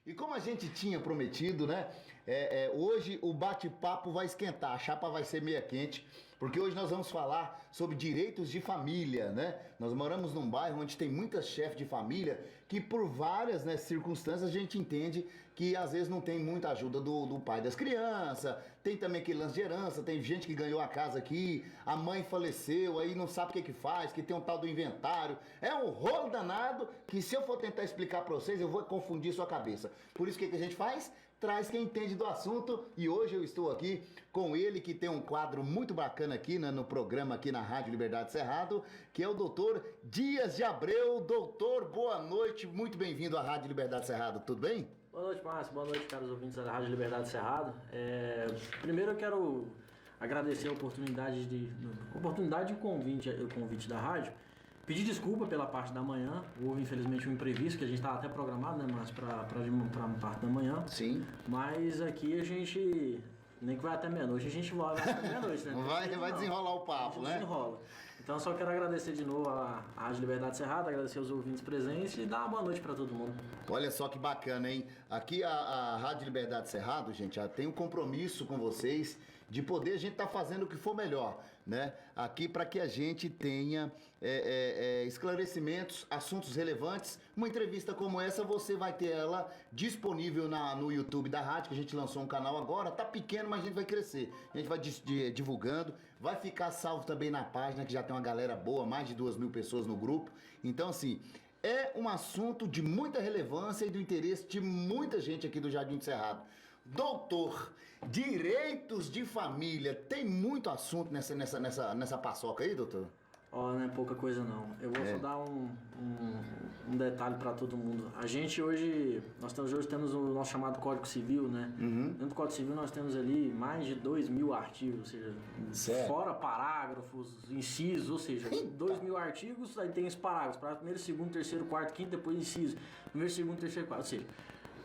E como a gente tinha prometido, né? Hoje o bate-papo vai esquentar, a chapa vai ser meia quente, porque hoje nós vamos falar sobre direitos de família, né? Nós moramos num bairro onde tem muitas chefes de família que por várias, né, circunstâncias a gente entende que às vezes não tem muita ajuda do pai das crianças, tem também aquele lance de herança, tem gente que ganhou a casa aqui, a mãe faleceu, aí não sabe o que faz, que tem um tal do inventário. É um rolo danado que se eu for tentar explicar pra vocês, eu vou confundir sua cabeça. Por isso que a gente faz? Traz quem entende do assunto, e hoje eu estou aqui com ele que tem um quadro muito bacana aqui, né, no programa aqui na Rádio Liberdade Cerrado, que é o doutor Dias de Abreu. Doutor, boa noite, muito bem-vindo à Rádio Liberdade Cerrado, tudo bem? Boa noite, Márcio, boa noite, caros ouvintes da Rádio Liberdade Cerrado. Primeiro eu quero agradecer a oportunidade e o convite da rádio. Pedir desculpa pela parte da manhã, houve infelizmente um imprevisto que a gente estava até programado, né, mas para a parte da manhã. Sim. Mas aqui a gente, nem que vai até meia-noite, a gente vai até meia-noite, né? Vai desenrolar o papo, né? Desenrola. Então só quero agradecer de novo a Rádio Liberdade Cerrado, agradecer aos ouvintes presentes e dar uma boa noite para todo mundo. Olha só que bacana, hein? Aqui a Rádio Liberdade Cerrado, gente, já tem um compromisso com vocês de poder a gente estar fazendo o que for melhor, né? Aqui para que a gente tenha esclarecimentos, assuntos relevantes. Uma entrevista como essa, você vai ter ela disponível no YouTube da rádio, que a gente lançou um canal agora, tá pequeno, mas a gente vai crescer. A gente vai divulgando, vai ficar salvo também na página, que já tem uma galera boa, mais de 2.000 pessoas no grupo. Então, assim, é um assunto de muita relevância e do interesse de muita gente aqui do Jardim do Cerrado. Doutor, direitos de família, tem muito assunto nessa paçoca aí, doutor? Não é pouca coisa não. Eu vou só dar um detalhe para todo mundo. Nós temos o nosso chamado Código Civil, né? Uhum. Dentro do Código Civil nós temos ali mais de 2.000 artigos, ou seja, fora parágrafos, incisos, ou seja, 2.000 artigos, aí tem os parágrafos, parágrafo primeiro, segundo, terceiro, quarto, quinto, depois inciso, primeiro, segundo, terceiro, quarto, ou seja,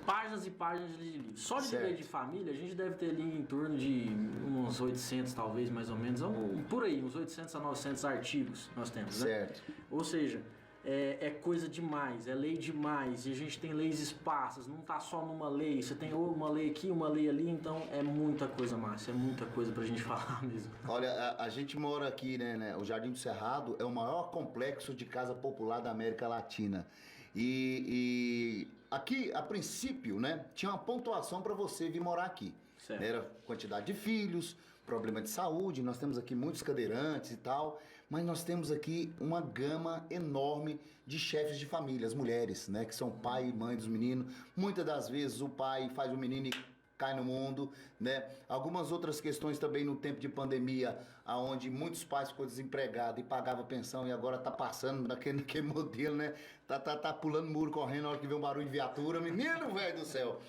páginas e páginas de livro. Só de direito de família, a gente deve ter ali em torno de uns 800, talvez, mais ou menos, por aí, uns 800 a 900 artigos nós temos, né? Certo. Ou seja, é coisa demais, é lei demais, e a gente tem leis esparsas, não tá só numa lei, você tem uma lei aqui, uma lei ali, então é muita coisa, Márcio, é muita coisa pra gente falar mesmo. Olha, a gente mora aqui, né? O Jardim do Cerrado é o maior complexo de casa popular da América Latina. E aqui, a princípio, né, tinha uma pontuação para você vir morar aqui. Certo. Era quantidade de filhos, problema de saúde, nós temos aqui muitos cadeirantes e tal, mas nós temos aqui uma gama enorme de chefes de família, as mulheres, né, que são pai e mãe dos meninos. Muitas das vezes o pai faz o menino e cai no mundo, né? Algumas outras questões também no tempo de pandemia, aonde muitos pais ficou desempregados e pagavam pensão e agora tá passando naquele modelo, né? Tá pulando muro, correndo na hora que vê um barulho de viatura. Menino, velho do céu!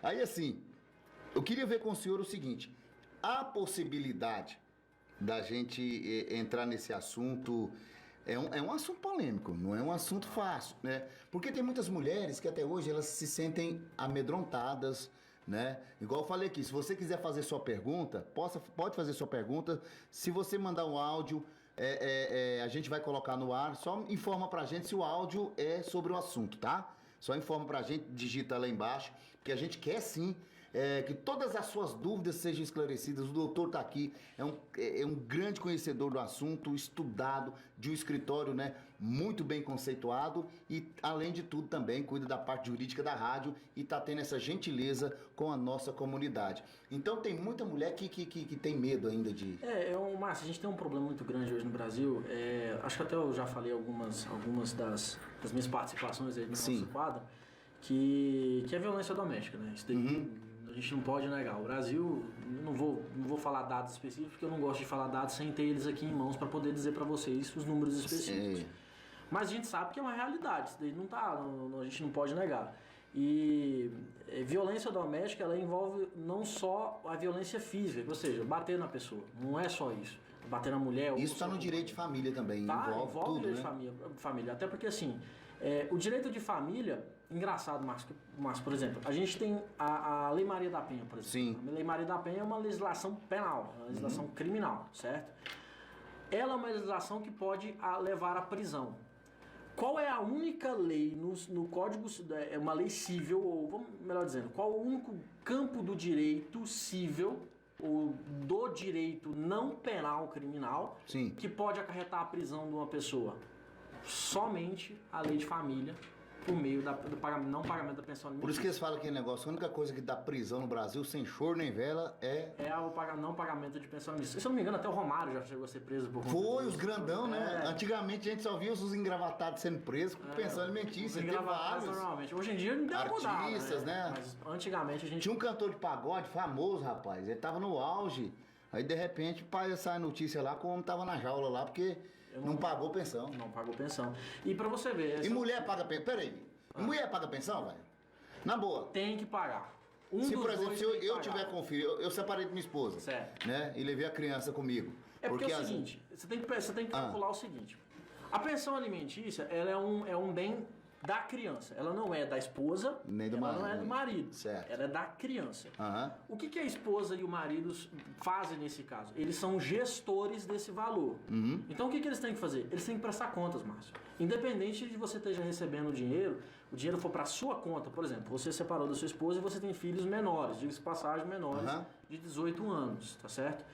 Aí assim, eu queria ver com o senhor o seguinte, a possibilidade da gente entrar nesse assunto é um assunto polêmico, não é um assunto fácil, né? Porque tem muitas mulheres que até hoje elas se sentem amedrontadas, né? Igual eu falei aqui, se você quiser fazer sua pergunta, pode fazer sua pergunta. Se você mandar um áudio, a gente vai colocar no ar. Só informa pra gente se o áudio é sobre o assunto, tá? Só informa pra gente, digita lá embaixo, porque a gente quer sim que todas as suas dúvidas sejam esclarecidas. O doutor tá aqui, é um grande conhecedor do assunto, estudado, de um escritório, né, muito bem conceituado e, além de tudo, também cuida da parte jurídica da rádio e tá tendo essa gentileza com a nossa comunidade. Então tem muita mulher que tem medo ainda de... Márcio, a gente tem um problema muito grande hoje no Brasil, acho que até eu já falei algumas das minhas participações aí no nosso quadro, que é violência doméstica, né? Isso daí a gente não pode negar. O Brasil, não vou falar dados específicos, porque eu não gosto de falar dados sem ter eles aqui em mãos para poder dizer para vocês os números específicos. Mas a gente sabe que é uma realidade, isso daí a gente não pode negar. E violência doméstica, ela envolve não só a violência física, ou seja, bater na pessoa, não é só isso. Bater na mulher... Isso está no direito de família também, envolve tudo, o direito né? de família, até porque assim, o direito de família, engraçado, Márcio, por exemplo, a gente tem a Lei Maria da Penha, por exemplo. Sim. A Lei Maria da Penha é uma legislação penal, uma legislação criminal, certo? Ela é uma legislação que pode levar à prisão. Qual qual é a única lei no Código, é uma lei civil, ou vamos melhor dizendo, qual o único campo do direito civil ou do direito não penal criminal Sim. que pode acarretar a prisão de uma pessoa? Somente a lei de família, por meio do pagamento, não pagamento da pensão alimentícia. Por isso que eles falam que negócio, a única coisa que dá prisão no Brasil, sem choro nem vela, é o não pagamento de pensão alimentícia. Se eu não me engano, até o Romário já chegou a ser preso por conta Foi, disso. os grandão, né? Antigamente a gente só via os engravatados sendo presos com pensão alimentícia. Tem vários. Normalmente. Hoje em dia não deu artistas, né? Mas antigamente a gente... Tinha um cantor de pagode famoso, rapaz. Ele tava no auge. Aí, de repente, sai a notícia lá que o homem tava na jaula lá, porque não pagou pensão. Não pagou pensão. E pra você ver... E mulher paga pensão? Peraí. Mulher paga pensão, velho? Na boa. Tem que pagar. Se, por exemplo, se eu tiver com filho, eu separei de minha esposa. Certo. Né? E levei a criança comigo. É porque é o seguinte, você tem que calcular o seguinte. A pensão alimentícia, ela é um bem da criança. Ela não é da esposa, nem do ela marido. não é do marido. Certo. Ela é da criança. Uhum. O que a esposa e o marido fazem nesse caso? Eles são gestores desse valor. Uhum. Então o que eles têm que fazer? Eles têm que prestar contas, Márcio. Independente de você esteja recebendo o dinheiro for para sua conta, por exemplo, você separou da sua esposa e você tem filhos menores, diga-se passagem, menores de 18 anos, tá certo?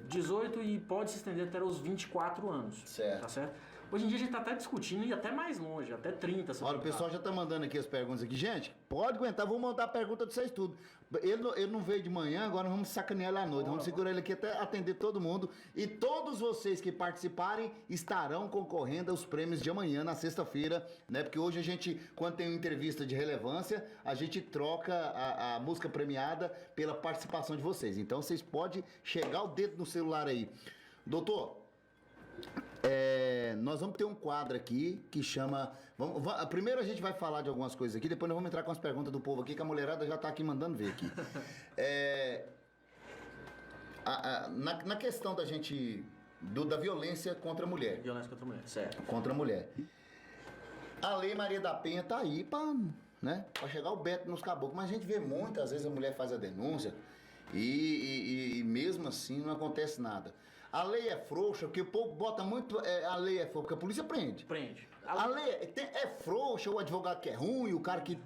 18 e pode se estender até os 24 anos, certo. Tá certo? Hoje em dia a gente está até discutindo e até mais longe, até 30. Olha, o pessoal já está mandando aqui as perguntas aqui. Gente, pode aguentar, vou mandar a pergunta de vocês tudo. Ele não veio de manhã, agora vamos sacanear ele à noite. Vamos segurar ele aqui até atender todo mundo. E todos vocês que participarem estarão concorrendo aos prêmios de amanhã, na sexta-feira, né? Porque hoje a gente, quando tem uma entrevista de relevância, a gente troca a música premiada pela participação de vocês. Então vocês podem chegar o dedo no celular aí. Doutor, nós vamos ter um quadro aqui que chama... primeiro a gente vai falar de algumas coisas aqui, depois nós vamos entrar com as perguntas do povo aqui, que a mulherada já está aqui mandando ver aqui. Na questão da gente... da violência contra a mulher. Violência contra a mulher, certo. Contra a mulher. A Lei Maria da Penha tá aí para chegar o Beto nos caboclos. Mas a gente vê muitas vezes a mulher faz a denúncia e mesmo assim não acontece nada. A lei é frouxa, porque o povo bota muito... a lei é frouxa, porque a polícia prende. Prende. A lei é frouxa, o advogado que é ruim, o cara que,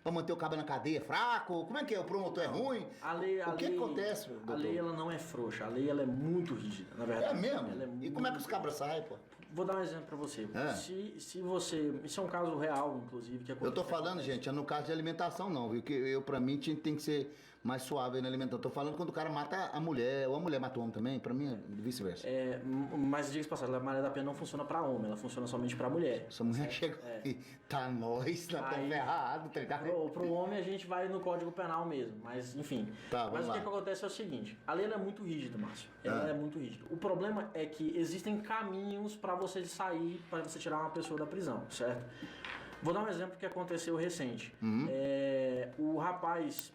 pra manter o cabo na cadeia, é fraco. Como é que é? O promotor é ruim? O que acontece, doutor? A lei, ela não é frouxa. A lei, ela é muito rígida, na verdade. É mesmo? Ela é E como é que os cabras saem, pô? Vou dar um exemplo pra você. Se você... Isso é um caso real, inclusive, que acontece. Eu tô falando, gente, é no caso de alimentação não, viu? Que pra mim tem que ser mais suave na alimentação. Tô falando quando o cara mata a mulher, ou a mulher mata o homem também, pra mim é vice-versa. Mas diga-se passagem, a Maria da Penha não funciona pra homem, ela funciona somente pra mulher. Essa mulher chega e tá nós, tá ferrado, tá ligado? Pro homem a gente vai no Código Penal mesmo, mas enfim. Tá, mas o que acontece é o seguinte, a lei ela é muito rígida, Márcio. Ela é muito rígida. O problema é que existem caminhos pra você sair, pra você tirar uma pessoa da prisão, certo? Vou dar um exemplo que aconteceu recente. O rapaz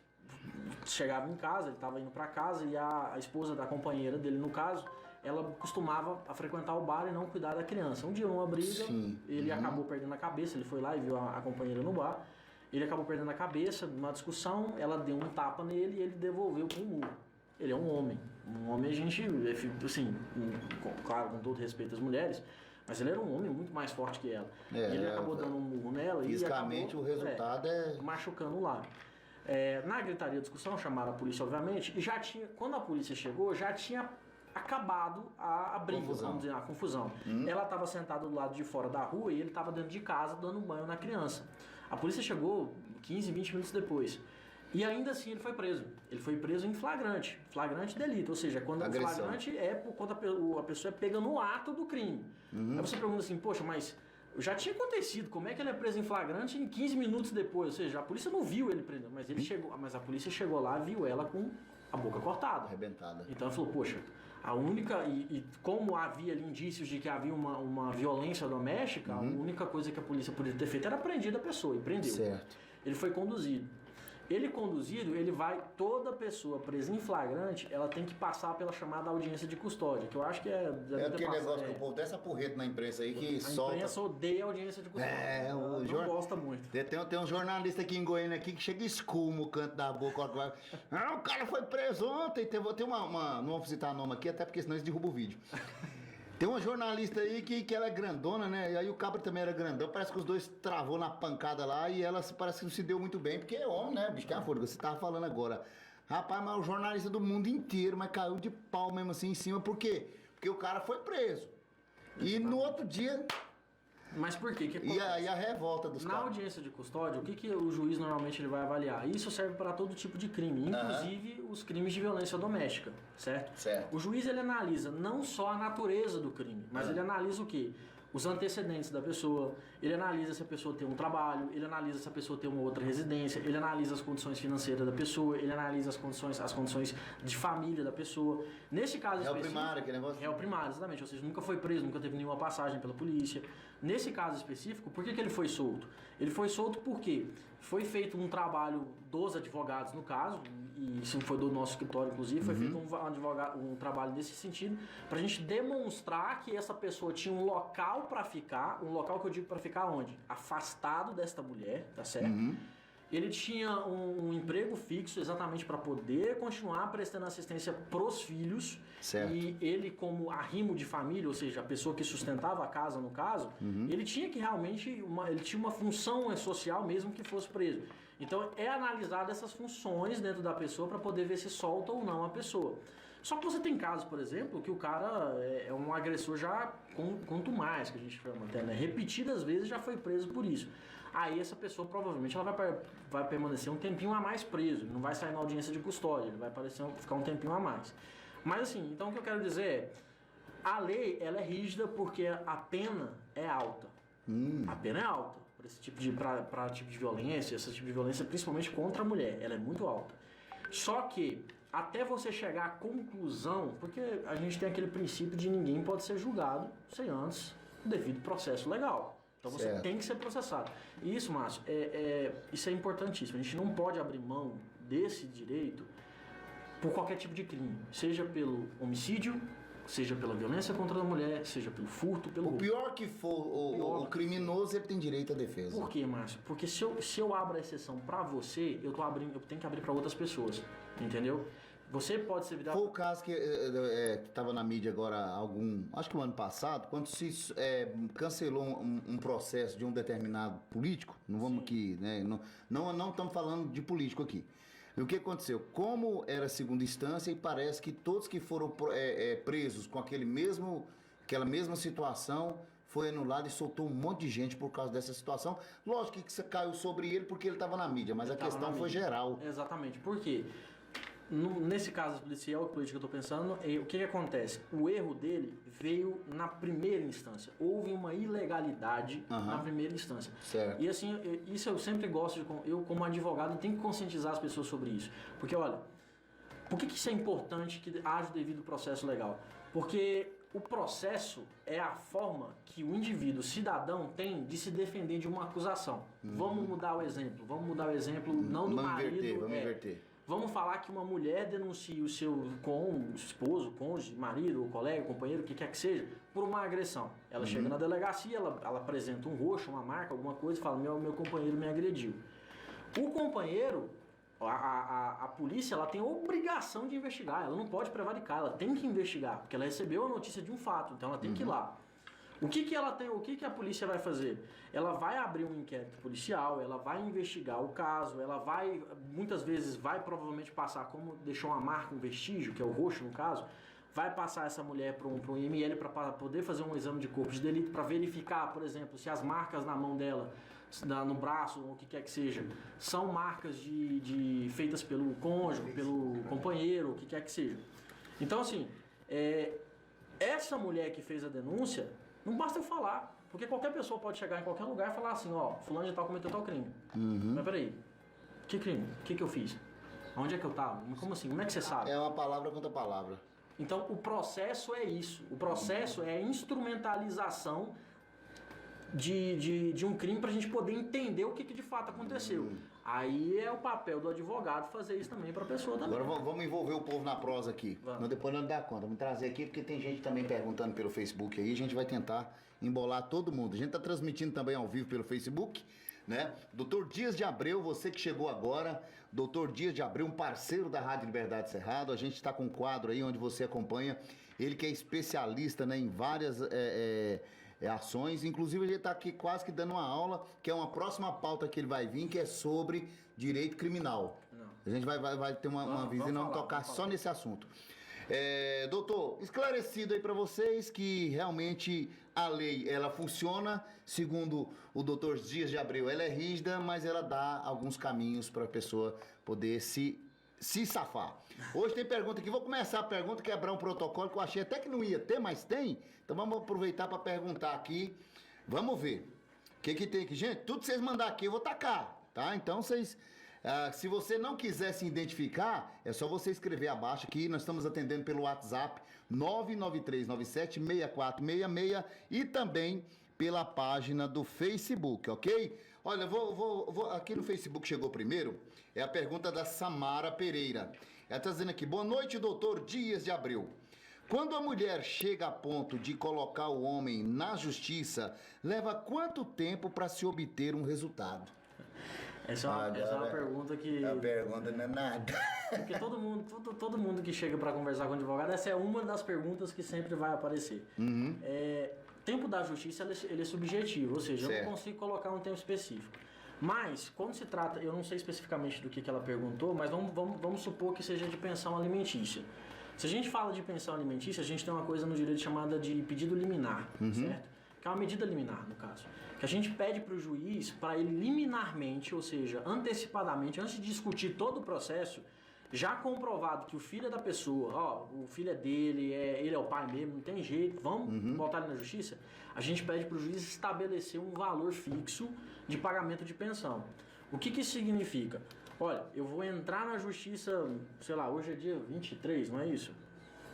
chegava em casa, ele estava indo para casa e a esposa da companheira dele, no caso, ela costumava a frequentar o bar e não cuidar da criança. Um dia, numa briga, ele acabou perdendo a cabeça, ele foi lá e viu a companheira no bar, ele acabou perdendo a cabeça, numa discussão, ela deu um tapa nele e ele devolveu com um murro. Ele é um homem. Um homem, a gente, assim, claro, com todo respeito às mulheres, mas ele era um homem muito mais forte que ela. E ele acabou dando um murro nela fisicamente e acabou, o resultado machucando lá. Na gritaria, discussão, chamaram a polícia, obviamente, e já tinha, quando a polícia chegou, já tinha acabado a briga, vamos dizer, a confusão. Ela estava sentada do lado de fora da rua e ele estava dentro de casa dando banho na criança. A polícia chegou 15, 20 minutos depois. E ainda assim ele foi preso. Ele foi preso em flagrante delito. Ou seja, quando o flagrante é quando a pessoa é pega no ato do crime. Aí você pergunta assim, poxa, mas já tinha acontecido, como é que ele é preso em flagrante em 15 minutos depois? Ou seja, a polícia não viu ele preso, mas a polícia chegou lá e viu ela com a boca cortada. Arrebentada. Então ela falou, poxa, a única... E como havia ali indícios de que havia uma violência doméstica, a única coisa que a polícia podia ter feito era prender a pessoa, e prendeu. Certo. Ele foi conduzido. Ele conduzido, toda pessoa presa em flagrante, ela tem que passar pela chamada audiência de custódia, que eu acho que é aquele negócio que o povo dessa porreta na imprensa aí que solta. A imprensa odeia a audiência de custódia. Não gosta muito. Tem um jornalista aqui em Goiânia aqui que chega e escuma o canto da boca. O cara foi preso ontem. Tem não vamos citar nome aqui, até porque senão eles derrubam o vídeo. Tem uma jornalista aí que ela é grandona, né? E aí o cabra também era grandão. Parece que os dois travou na pancada lá e ela parece que não se deu muito bem, porque é homem, né? Bicho, que é uma força. Você tava falando agora. Rapaz, mas o jornalista do mundo inteiro, mas caiu de pau mesmo assim em cima. Por quê? Porque o cara foi preso. E no outro dia... Mas por quê? E aí a revolta dos caras. Na audiência de custódia, o que o juiz normalmente ele vai avaliar? Isso serve para todo tipo de crime, inclusive os crimes de violência doméstica, certo? Certo. O juiz ele analisa não só a natureza do crime, mas ele analisa o quê? Os antecedentes da pessoa, ele analisa se a pessoa tem um trabalho, ele analisa se a pessoa tem uma outra residência, ele analisa as condições financeiras da pessoa, ele analisa as condições de família da pessoa. Nesse caso Réu primário, aquele negócio. Réu primário, exatamente. Ou seja, nunca foi preso, nunca teve nenhuma passagem pela polícia. Nesse caso específico, por que ele foi solto? Ele foi solto porque foi feito um trabalho dos advogados, no caso, e isso foi do nosso escritório, inclusive, foi feito um trabalho nesse sentido, para a gente demonstrar que essa pessoa tinha um local para ficar, um local que eu digo para ficar onde? Afastado desta mulher, tá certo? Ele tinha um emprego fixo exatamente para poder continuar prestando assistência pros filhos. Certo. E ele, como arrimo de família, ou seja, a pessoa que sustentava a casa, no caso, ele tinha que realmente ele tinha uma função social mesmo que fosse preso. Então é analisado essas funções dentro da pessoa para poder ver se solta ou não a pessoa. Só que você tem casos, por exemplo, que o cara é um agressor já quanto mais, que a gente chama até, né? Repetidas vezes já foi preso por isso. Aí essa pessoa provavelmente ela vai permanecer um tempinho a mais preso, ele não vai sair na audiência de custódia, ele vai ficar um tempinho a mais. Mas assim, então o que eu quero dizer é, a lei ela é rígida porque a pena é alta. A pena é alta para esse tipo de violência, esse tipo de violência principalmente contra a mulher, ela é muito alta. Só que até você chegar à conclusão, porque a gente tem aquele princípio de ninguém pode ser julgado sem antes o devido processo legal. Então você tem que ser processado. E isso, Márcio, isso é importantíssimo. A gente não pode abrir mão desse direito por qualquer tipo de crime. Seja pelo homicídio, seja pela violência contra a mulher, seja pelo furto, pelo roubo. O pior que for o criminoso, ele tem direito à defesa. Por quê, Márcio? Porque se eu abro a exceção pra você, eu tenho que abrir pra outras pessoas. Entendeu? Você pode ser virado... Foi o caso que estava na mídia agora, acho que o ano passado, quando se cancelou um processo de um determinado político, não vamos aqui, né? Não estamos falando de político aqui. E o que aconteceu? Como era segunda instância e parece que todos que foram presos com aquela mesma situação foi anulado e soltou um monte de gente por causa dessa situação. Lógico que isso caiu sobre ele porque ele estava na mídia, mas a questão foi geral. Exatamente. Por quê? Nesse caso policial, político que eu estou pensando, o que acontece? O erro dele veio na primeira instância. Houve uma ilegalidade na primeira instância. Certo. E assim, isso eu sempre gosto eu como advogado tenho que conscientizar as pessoas sobre isso. Porque olha, por que isso é importante que haja o devido processo legal? Porque o processo é a forma que o indivíduo, o cidadão, tem de se defender de uma acusação. Vamos mudar o exemplo. Não do marido. Vamos inverter. Vamos falar que uma mulher denuncia o seu esposo, cônjuge, marido, colega, companheiro, o que quer que seja, por uma agressão. Ela chega na delegacia, ela apresenta um roxo, uma marca, alguma coisa e fala, meu companheiro me agrediu. O companheiro, a polícia, ela tem a obrigação de investigar, ela não pode prevaricar, ela tem que investigar, porque ela recebeu a notícia de um fato, então ela tem que ir lá. O que a polícia vai fazer? Ela vai abrir um inquérito policial, ela vai investigar o caso, ela vai, muitas vezes, provavelmente passar, como deixou uma marca, um vestígio, que é o roxo no caso, vai passar essa mulher para um IML para poder fazer um exame de corpo de delito, para verificar, por exemplo, se as marcas na mão dela, no braço, ou o que quer que seja, são marcas feitas pelo cônjuge, pelo companheiro, o que quer que seja. Então, assim, essa mulher que fez a denúncia, não basta eu falar, porque qualquer pessoa pode chegar em qualquer lugar e falar assim, fulano de tal cometeu tal crime. Mas peraí, que crime? O que eu fiz? Onde é que eu tava? Como assim? Como é que você sabe? É uma palavra contra palavra. Então, o processo é isso. O processo é a instrumentalização de um crime pra gente poder entender o que de fato aconteceu. Aí é o papel do advogado fazer isso também pra pessoa também. Agora vamos envolver o povo na prosa aqui. Depois não dá conta. Vamos trazer aqui porque tem gente também perguntando pelo Facebook aí. A gente vai tentar embolar todo mundo. A gente tá transmitindo também ao vivo pelo Facebook, né? Doutor Dias de Abreu, você que chegou agora. Doutor Dias de Abreu, um parceiro da Rádio Liberdade Cerrado. A gente está com um quadro aí onde você acompanha Ele que é especialista, né, em várias ações. Inclusive, ele está aqui quase que dando uma aula, que é uma próxima pauta que ele vai vir, que é sobre direito criminal. Não. A gente vai ter uma visita e não tocar só nesse assunto. Doutor, esclarecido aí para vocês que realmente a lei, ela funciona, segundo o doutor Dias de Abreu, ela é rígida, mas ela dá alguns caminhos para a pessoa poder se safar. Hoje tem pergunta aqui, vou começar a pergunta, quebrar um protocolo que eu achei até que não ia ter, mas tem. Então vamos aproveitar para perguntar aqui. Vamos ver. O que tem aqui? Gente, tudo que vocês mandar aqui eu vou tacar, tá? Então vocês... se você não quiser se identificar, é só você escrever abaixo aqui. Nós estamos atendendo pelo WhatsApp 993976466 e também pela página do Facebook, ok? Olha, vou aqui no Facebook chegou primeiro, é a pergunta da Samara Pereira. Ela está dizendo aqui, boa noite, doutor Dias de Abreu. Quando a mulher chega a ponto de colocar o homem na justiça, leva quanto tempo para se obter um resultado? Essa é uma pergunta que... A pergunta não é nada. Porque todo mundo que chega para conversar com o advogado, essa é uma das perguntas que sempre vai aparecer. Uhum. Tempo da justiça, ele é subjetivo, ou seja, certo. Eu não consigo colocar um tempo específico. Mas, quando se trata, eu não sei especificamente do que ela perguntou, mas vamos supor que seja de pensão alimentícia. Se a gente fala de pensão alimentícia, a gente tem uma coisa no direito chamada de pedido liminar, certo? Que é uma medida liminar, no caso. Que a gente pede para o juiz, para ele liminarmente, ou seja, antecipadamente, antes de discutir todo o processo, já comprovado que o filho é da pessoa, o filho é dele, ele é o pai mesmo, não tem jeito, vamos botar ele na justiça, a gente pede para o juiz estabelecer um valor fixo de pagamento de pensão. O que isso significa? Olha, eu vou entrar na justiça, sei lá, hoje é dia 23, não é isso?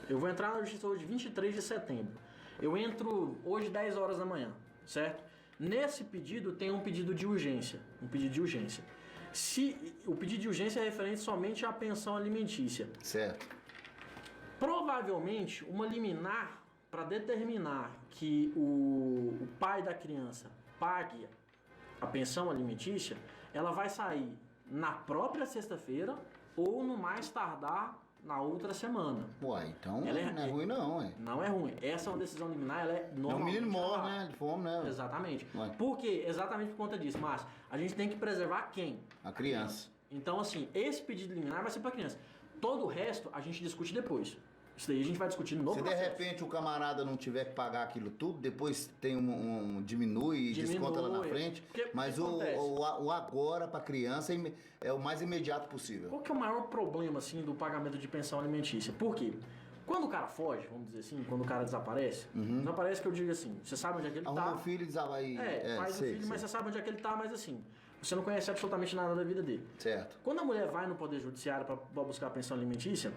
Eu vou entrar na justiça hoje, 23 de setembro. Eu entro hoje 10 horas da manhã, certo? Nesse pedido tem um pedido de urgência, Se o pedido de urgência é referente somente à pensão alimentícia. Certo. Provavelmente, uma liminar para determinar que o pai da criança pague a pensão alimentícia, ela vai sair na própria sexta-feira ou no mais tardar na outra semana. Uai, então não é ruim não, é. Não é ruim. Essa é uma decisão liminar, ela é normalmente... O menino morre, né? De fome, né? Exatamente. Uai. Por quê? Exatamente por conta disso. Mas a gente tem que preservar quem? A criança. Então, assim, esse pedido liminar vai ser para a criança. Todo o resto a gente discute depois. Isso daí a gente vai discutir no processo. Se de repente o camarada não tiver que pagar aquilo tudo, depois tem diminui e desconta lá na frente. Mas o agora para a criança é o mais imediato possível. Qual que é o maior problema assim do pagamento de pensão alimentícia? Por quê? Quando o cara foge, vamos dizer assim, quando o cara desaparece, desaparece que eu digo assim, você sabe onde é que ele tá. Arruma o filho e desabai. Faz o filho, mas você sabe onde é que ele tá, mas assim, você não conhece absolutamente nada da vida dele. Certo. Quando a mulher vai no Poder Judiciário para buscar a pensão alimentícia,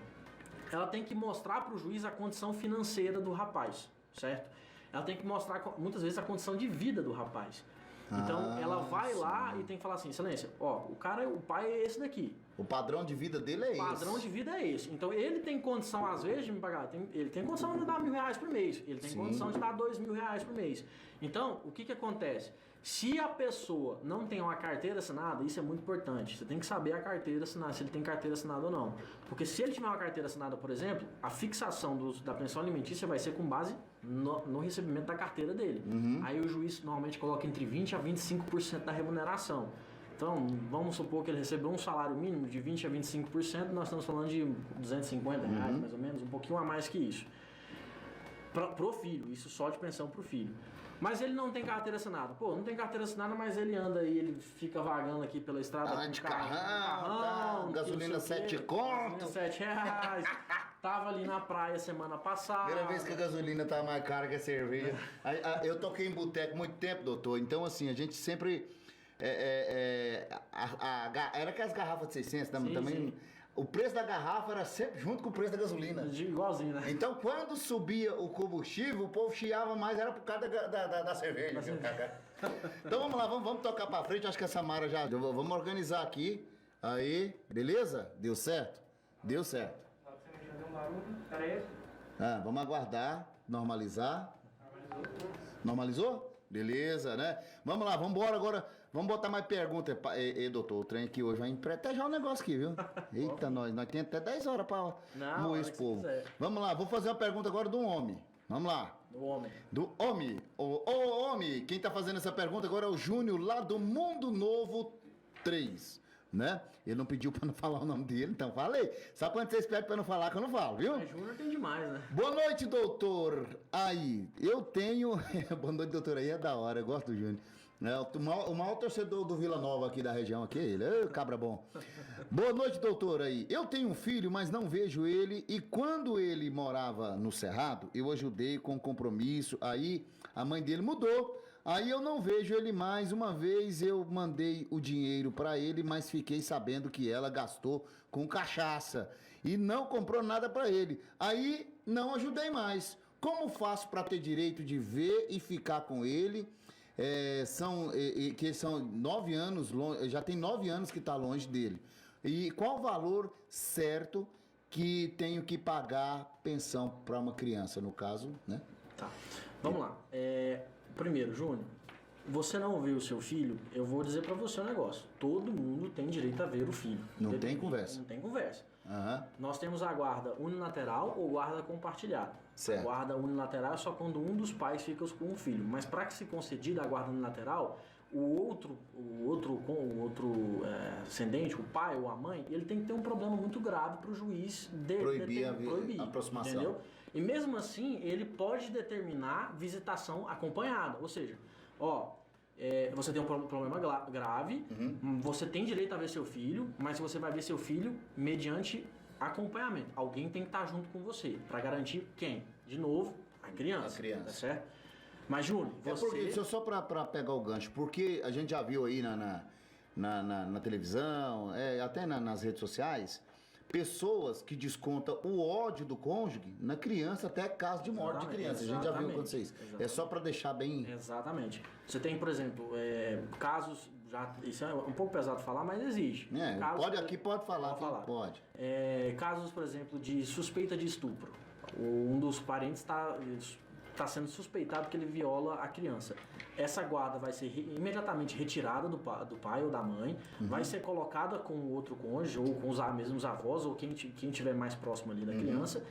ela tem que mostrar para o juiz a condição financeira do rapaz, certo? Ela tem que mostrar, muitas vezes, a condição de vida do rapaz. Então, ela vai lá e tem que falar assim, excelência, o pai é esse daqui. O padrão de vida dele é esse. O padrão de vida é esse. Então, ele tem condição, às vezes, de me pagar. Ele tem condição de dar R$1.000 por mês. Ele tem condição de dar R$2.000 por mês. Então, o que acontece? Se a pessoa não tem uma carteira assinada, isso é muito importante. Você tem que saber a carteira assinada, se ele tem carteira assinada ou não. Porque se ele tiver uma carteira assinada, por exemplo, a fixação da pensão alimentícia vai ser com base no recebimento da carteira dele. Aí o juiz normalmente coloca entre 20% a 25% da remuneração. Então, vamos supor que ele recebeu um salário mínimo de 20% a 25%, nós estamos falando de R$250, mais ou menos, um pouquinho a mais que isso. Pro filho, isso só de pensão pro filho. Mas ele não tem carteira assinada. Não tem carteira assinada, mas ele anda aí, ele fica vagando aqui pela estrada. De carrão, gasolina 7 conto. R$7. Tava ali na praia semana passada. Primeira vez que a gasolina tá mais cara que a cerveja. Eu toquei em boteco muito tempo, doutor. Então, assim, a gente sempre... era aquelas garrafas de 600 também... Sim. O preço da garrafa era sempre junto com o preço da gasolina. Igualzinho, né? Então, quando subia o combustível, o povo chiava mais, era por causa da cerveja. Então, vamos lá, vamos tocar pra frente. Acho que a Samara já... Vamos organizar aqui. Aí, beleza? Deu certo? Deu certo. Vamos aguardar, normalizar. Normalizou? Beleza, né? Vamos lá, vamos embora agora. Vamos botar mais perguntas. Doutor, o trem aqui hoje vai empretejar o negócio aqui, viu? Eita, nós temos até 10 horas pra moer esse povo. Vamos lá, vou fazer uma pergunta agora do homem. Vamos lá. Do homem. Do homem. Ô, homem, quem tá fazendo essa pergunta agora é o Júnior, lá do Mundo Novo 3, né? Ele não pediu pra não falar o nome dele, então falei. Sabe quando vocês pedem pra não falar que eu não falo, viu? Mas Júnior tem demais, né? Boa noite, doutor. Aí, eu tenho... Boa noite, doutor. Aí é da hora, eu gosto do Júnior. O maior torcedor do Vila Nova aqui da região, aqui é ele. Ô, cabra bom. Boa noite, doutor. Aí, eu tenho um filho, mas não vejo ele. E quando ele morava no Cerrado, eu ajudei com compromisso. Aí, a mãe dele mudou. Aí eu não vejo ele mais. Uma vez eu mandei o dinheiro pra ele, mas fiquei sabendo que ela gastou com cachaça e não comprou nada pra ele. Aí não ajudei mais. Como faço pra ter direito de ver e ficar com ele? Que são 9 anos, já tem 9 anos que tá longe dele. E qual o valor certo que tenho que pagar pensão pra uma criança, no caso, né? Tá. Vamos lá. Primeiro, Júnior, você não vê o seu filho, eu vou dizer pra você um negócio. Todo mundo tem direito a ver o filho. Não tem conversa. Não tem conversa. Uhum. Nós temos a guarda unilateral ou guarda compartilhada. Certo. A guarda unilateral é só quando um dos pais fica com o filho. Mas para que se concedida a guarda unilateral, o outro ascendente, o pai ou a mãe, ele tem que ter um problema muito grave para o juiz proibir a aproximação. Entendeu? E mesmo assim, ele pode determinar visitação acompanhada. Ou seja, você tem um problema grave, você tem direito a ver seu filho, mas você vai ver seu filho mediante acompanhamento. Alguém tem que estar junto com você, para garantir quem? De novo, a criança. Tá certo? Mas, Júnior, você... Só para pegar o gancho, porque a gente já viu aí na televisão, até nas redes sociais, pessoas que descontam o ódio do cônjuge na criança, até caso de morte de criança. A gente já viu acontecer isso. É só para deixar bem... Exatamente. Você tem, por exemplo, casos... Isso é um pouco pesado falar, mas existe. Pode falar. Pode. Casos, por exemplo, de suspeita de estupro. Um dos parentes está sendo suspeitado que ele viola a criança. Essa guarda vai ser imediatamente retirada do pai ou da mãe, vai ser colocada com o outro cônjuge, ou com os mesmos avós, ou quem estiver mais próximo ali da criança.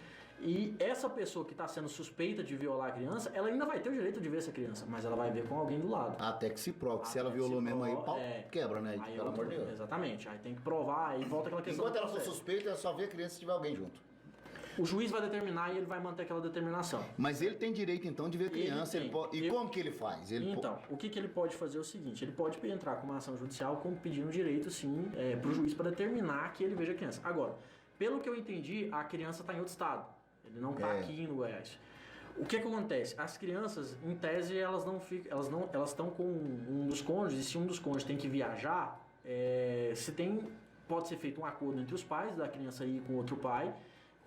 E essa pessoa que está sendo suspeita de violar a criança, ela ainda vai ter o direito de ver essa criança, mas ela vai ver com alguém do lado. Até que se prove. Se ela violou mesmo aí, o pau quebra, né? Aí pelo amor de Deus. Exatamente. Aí tem que provar, aí volta aquela questão. Enquanto ela for suspeita, ela só vê a criança se tiver alguém junto. O juiz vai determinar e ele vai manter aquela determinação. Mas ele tem direito, então, de ver a criança. Como que ele faz? O que ele pode fazer é o seguinte: ele pode entrar com uma ação judicial pedindo direito, sim, para o juiz para determinar que ele veja a criança. Agora, pelo que eu entendi, a criança está em outro estado. Ele não está aqui no Goiás. O que acontece? As crianças, em tese, elas estão com um dos cônjuges. E se um dos cônjuges tem que viajar, pode ser feito um acordo entre os pais da criança ir com outro pai,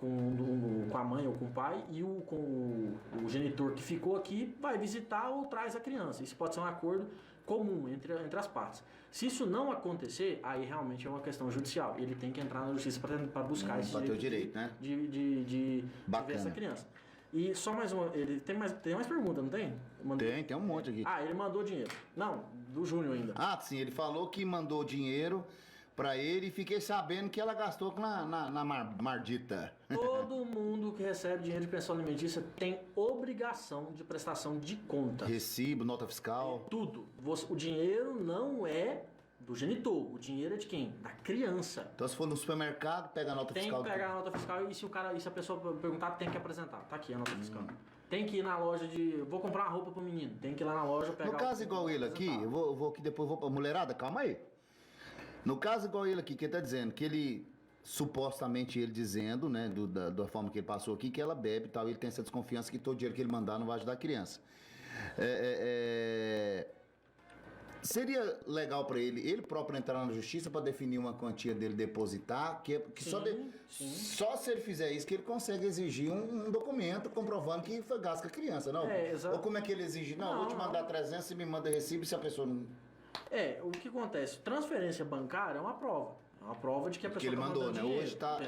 com a mãe ou com o pai, e com o genitor que ficou aqui vai visitar ou traz a criança. Isso pode ser um acordo comum entre as partes. Se isso não acontecer, aí realmente é uma questão judicial. Ele tem que entrar na justiça para buscar esse direito, né? de ver essa criança. E só mais uma... Tem mais pergunta, não tem? Tem um monte aqui. Ele mandou dinheiro. Não, do Júnior ainda. Sim, ele falou que mandou dinheiro pra ele e fiquei sabendo que ela gastou na mardita. Todo mundo que recebe dinheiro de pensão alimentícia tem obrigação de prestação de conta. Recibo, nota fiscal. Tudo. O dinheiro não é do genitor. O dinheiro é de quem? Da criança. Então se for no supermercado, pega a nota fiscal. Tem que pegar a nota fiscal e se a pessoa perguntar, tem que apresentar. Tá aqui a nota fiscal. Tem que ir na loja vou comprar uma roupa pro menino. Tem que ir lá na loja pegar... No caso igual ele aqui, eu vou aqui depois vou pra mulherada, calma aí. No caso igual ele aqui, que ele tá dizendo que ele, supostamente ele dizendo, né, da forma que ele passou aqui, que ela bebe e tal, ele tem essa desconfiança que todo dinheiro que ele mandar não vai ajudar a criança. Seria legal para ele próprio entrar na justiça para definir uma quantia dele depositar, só se ele fizer isso que ele consegue exigir um documento comprovando que foi gasto com a criança, não? Ou como é que ele exige? Não, vou te mandar 300 e me manda recibo se a pessoa não... o que acontece? Transferência bancária é uma prova. É uma prova de que a pessoa ele mandou, né? Dinheiro, hoje tá...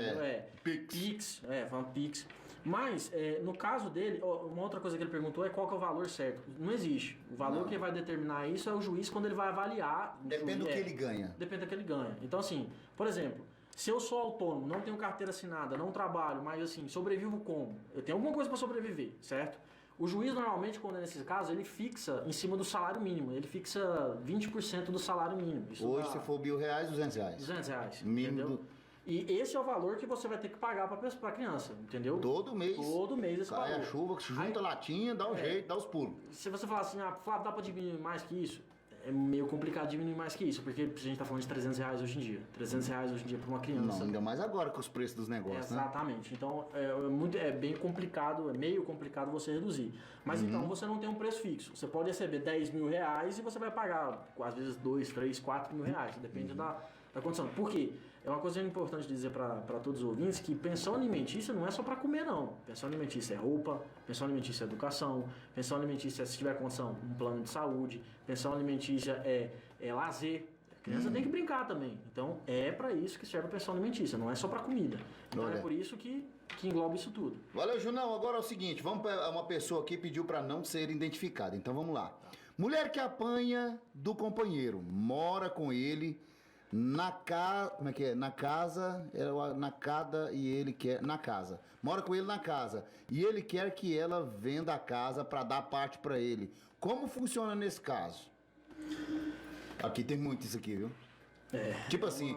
Pix. Falando Pix. Mas, no caso dele, uma outra coisa que ele perguntou é qual que é o valor certo. Não existe. O valor que vai determinar isso é o juiz quando ele vai avaliar. Depende do que ele ganha. Depende do que ele ganha. Então, assim, por exemplo, se eu sou autônomo, não tenho carteira assinada, não trabalho, mas assim, sobrevivo como? Eu tenho alguma coisa para sobreviver, certo? O juiz normalmente, quando é nesses casos, ele fixa em cima do salário mínimo. Ele fixa 20% do salário mínimo. Isso hoje, se for R$1.000, R$200. R$200, mínimo entendeu? E esse é o valor que você vai ter que pagar pra criança, entendeu? Todo mês. Todo mês esse Cai valor. a chuva, junta a latinha, dá um jeito, dá os pulos. Se você falar assim, Flávio, dá pra diminuir mais que isso? É meio complicado diminuir mais que isso, porque a gente tá falando de R$300 hoje em dia. R$300 hoje em dia pra uma criança. Não, ainda mais agora com os preços dos negócios, Exatamente. Então, é bem complicado, é meio complicado você reduzir. Mas então, você não tem um preço fixo. Você pode receber R$10.000 e você vai pagar, às vezes, 2, 3, 4 mil reais. Depende da condição. Por quê? É uma coisa importante dizer para todos os ouvintes que pensão alimentícia não é só para comer, não. Pensão alimentícia é roupa, pensão alimentícia é educação, pensão alimentícia, se tiver condição, um plano de saúde, pensão alimentícia é lazer. A criança tem que brincar também. Então, é para isso que serve a pensão alimentícia, não é só para comida. Então, Olha. é por isso que engloba isso tudo. Valeu, Junão. Agora é o seguinte, uma pessoa aqui pediu para não ser identificada. Então, vamos lá. Mulher que apanha do companheiro, mora com ele... como é que é? Na casa, na casa e ele quer na casa. Mora com ele na casa e ele quer que ela venda a casa para dar parte para ele. Como funciona nesse caso? Aqui tem muito isso aqui, viu? Tipo assim,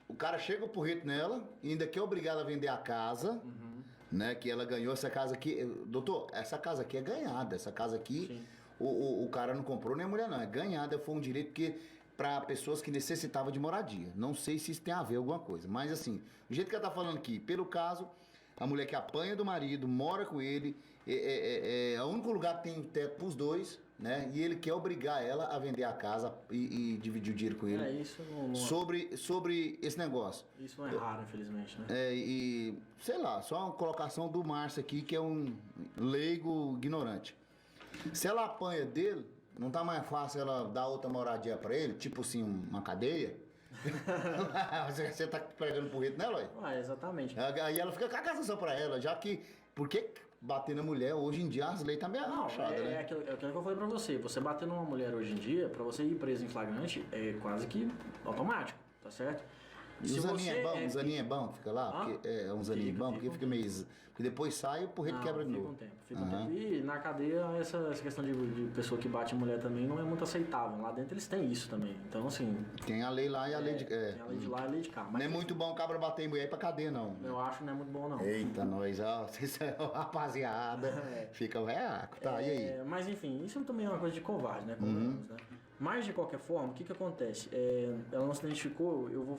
o cara chega o porrete nela e ainda quer obrigar ela a vender a casa, né? Que ela ganhou essa casa aqui. Doutor, essa casa aqui é ganhada. Essa casa aqui, o cara não comprou nem a mulher não. É ganhada, foi um direito que para pessoas que necessitavam de moradia. Não sei se isso tem a ver alguma coisa, mas assim, o jeito que ela tá falando aqui, pelo caso, a mulher que apanha do marido, mora com ele, é o único lugar que tem teto pros dois, né? E ele quer obrigar ela a vender a casa e dividir o dinheiro com ele. Isso não... Sobre esse negócio. Isso não é raro, infelizmente, né? E sei lá, só uma colocação do Márcio aqui, que é um leigo ignorante. Se ela apanha dele, não tá mais fácil ela dar outra moradia pra ele? Tipo assim, uma cadeia? Você tá pegando porrete nela, ué? Exatamente. Aí ela fica com a casa só pra ela, já que... Por que bater na mulher, hoje em dia, as leis também é rachadas, né? É aquilo que eu falei pra você. Você bater numa mulher hoje em dia, pra você ir preso em flagrante, é quase que automático, tá certo? E o zaninho é bom, fica lá? Porque um zaninho bom, porque fica meio... Porque depois sai e o porrete quebra de novo. Fica um tempo. E na cadeia, essa questão de pessoa que bate em mulher também não é muito aceitável. Lá dentro eles têm isso também. Então, assim... Tem a lei lá e a lei de... Tem a lei de lá e a lei de cá. Mas, não é muito bom o cabra bater em mulher ir pra cadeia, não. Eu acho que não é muito bom, não. Eita, nós, ó. Rapaziada, fica veaco. Tá, e aí? Mas, enfim, isso também é uma coisa de covarde, né? Né? Mas, de qualquer forma, o que acontece? Ela não se identificou, eu vou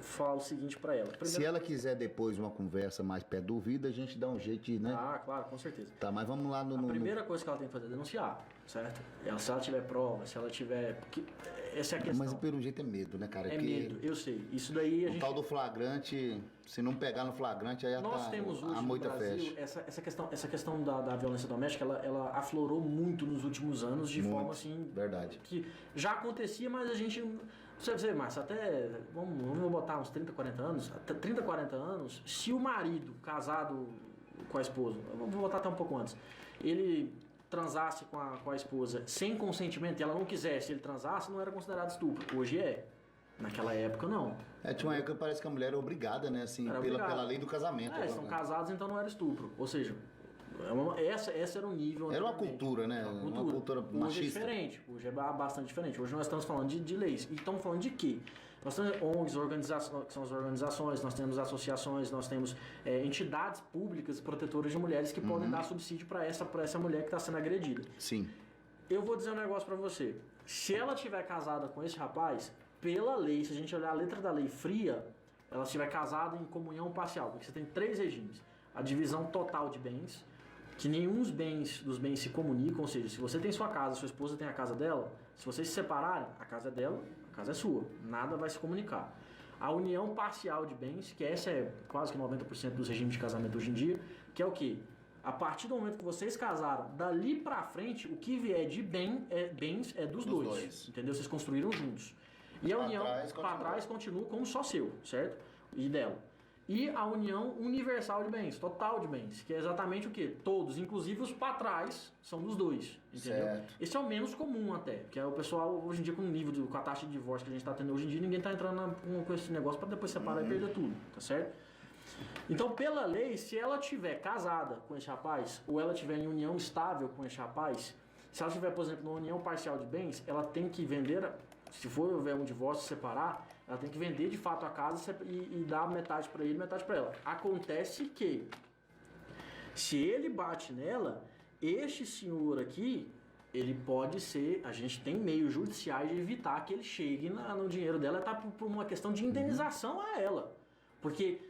falar o seguinte pra ela. Primeiro... Se ela quiser depois uma conversa mais pé do ouvido, a gente dá um jeito, né? Ah, claro, com certeza. Tá, mas vamos lá A primeira coisa que ela tem que fazer é denunciar, certo? Se ela tiver prova, se ela tiver... Porque essa é a questão. Mas pelo jeito é medo, né, cara? É medo, eu sei. Isso daí a gente... O tal do flagrante, se não pegar no flagrante, aí nós temos hoje no Brasil essa questão da violência doméstica, ela aflorou muito nos últimos anos de forma assim... Verdade. Que já acontecia, mas a gente... Você vê, Márcio, até... Vamos botar uns 30, 40 anos. Até 30, 40 anos, se o marido casado com a esposa, vou botar até um pouco antes, ele transasse com a esposa sem consentimento e ela não quisesse, ele transasse, não era considerado estupro. Hoje é. Naquela época, não. Tinha uma época que parece que a mulher era obrigada, né? Assim, pela lei do casamento. Eles são casados, então não era estupro. Ou seja, essa era o nível... Era uma cultura, né? Uma cultura machista. Hoje é diferente. Hoje é bastante diferente. Hoje nós estamos falando de leis. E estamos falando de quê? Nós temos ONGs, organizações, que são as organizações, nós temos associações, nós temos entidades públicas protetoras de mulheres que podem dar subsídio para essa mulher que está sendo agredida. Sim. Eu vou dizer um negócio para você. Se ela estiver casada com esse rapaz, pela lei, se a gente olhar a letra da lei fria, ela estiver casada em comunhão parcial, porque você tem 3 regimes. A divisão total de bens, que nenhum dos bens se comunicam, ou seja, se você tem sua casa, sua esposa tem a casa dela, se vocês se separarem, a casa é dela, a casa é sua, nada vai se comunicar. A união parcial de bens, que essa é quase que 90% dos regimes de casamento hoje em dia, que é o quê? A partir do momento que vocês casaram, dali pra frente, o que vier de bens é dos dois, entendeu? Vocês construíram juntos. E a união para trás continua como só seu, certo? E dela. e a união universal de bens, total de bens, que é exatamente o quê? Todos, inclusive os patrais, são dos dois, entendeu? Certo. Esse é o menos comum até, que é o pessoal, hoje em dia, com o nível, com a taxa de divórcio que a gente está tendo hoje em dia, ninguém está entrando com esse negócio para depois separar e perder tudo, tá certo? Então, pela lei, se ela tiver casada com esse rapaz, ou ela tiver em união estável com esse rapaz, se ela tiver, por exemplo, numa união parcial de bens, ela tem que vender, se for houver um divórcio, separar, ela tem que vender de fato a casa e dar metade para ele, metade para ela. Acontece que, se ele bate nela, este senhor aqui, ele pode ser, a gente tem meios judiciais de evitar que ele chegue no dinheiro dela, tá por uma questão de indenização a ela. Porque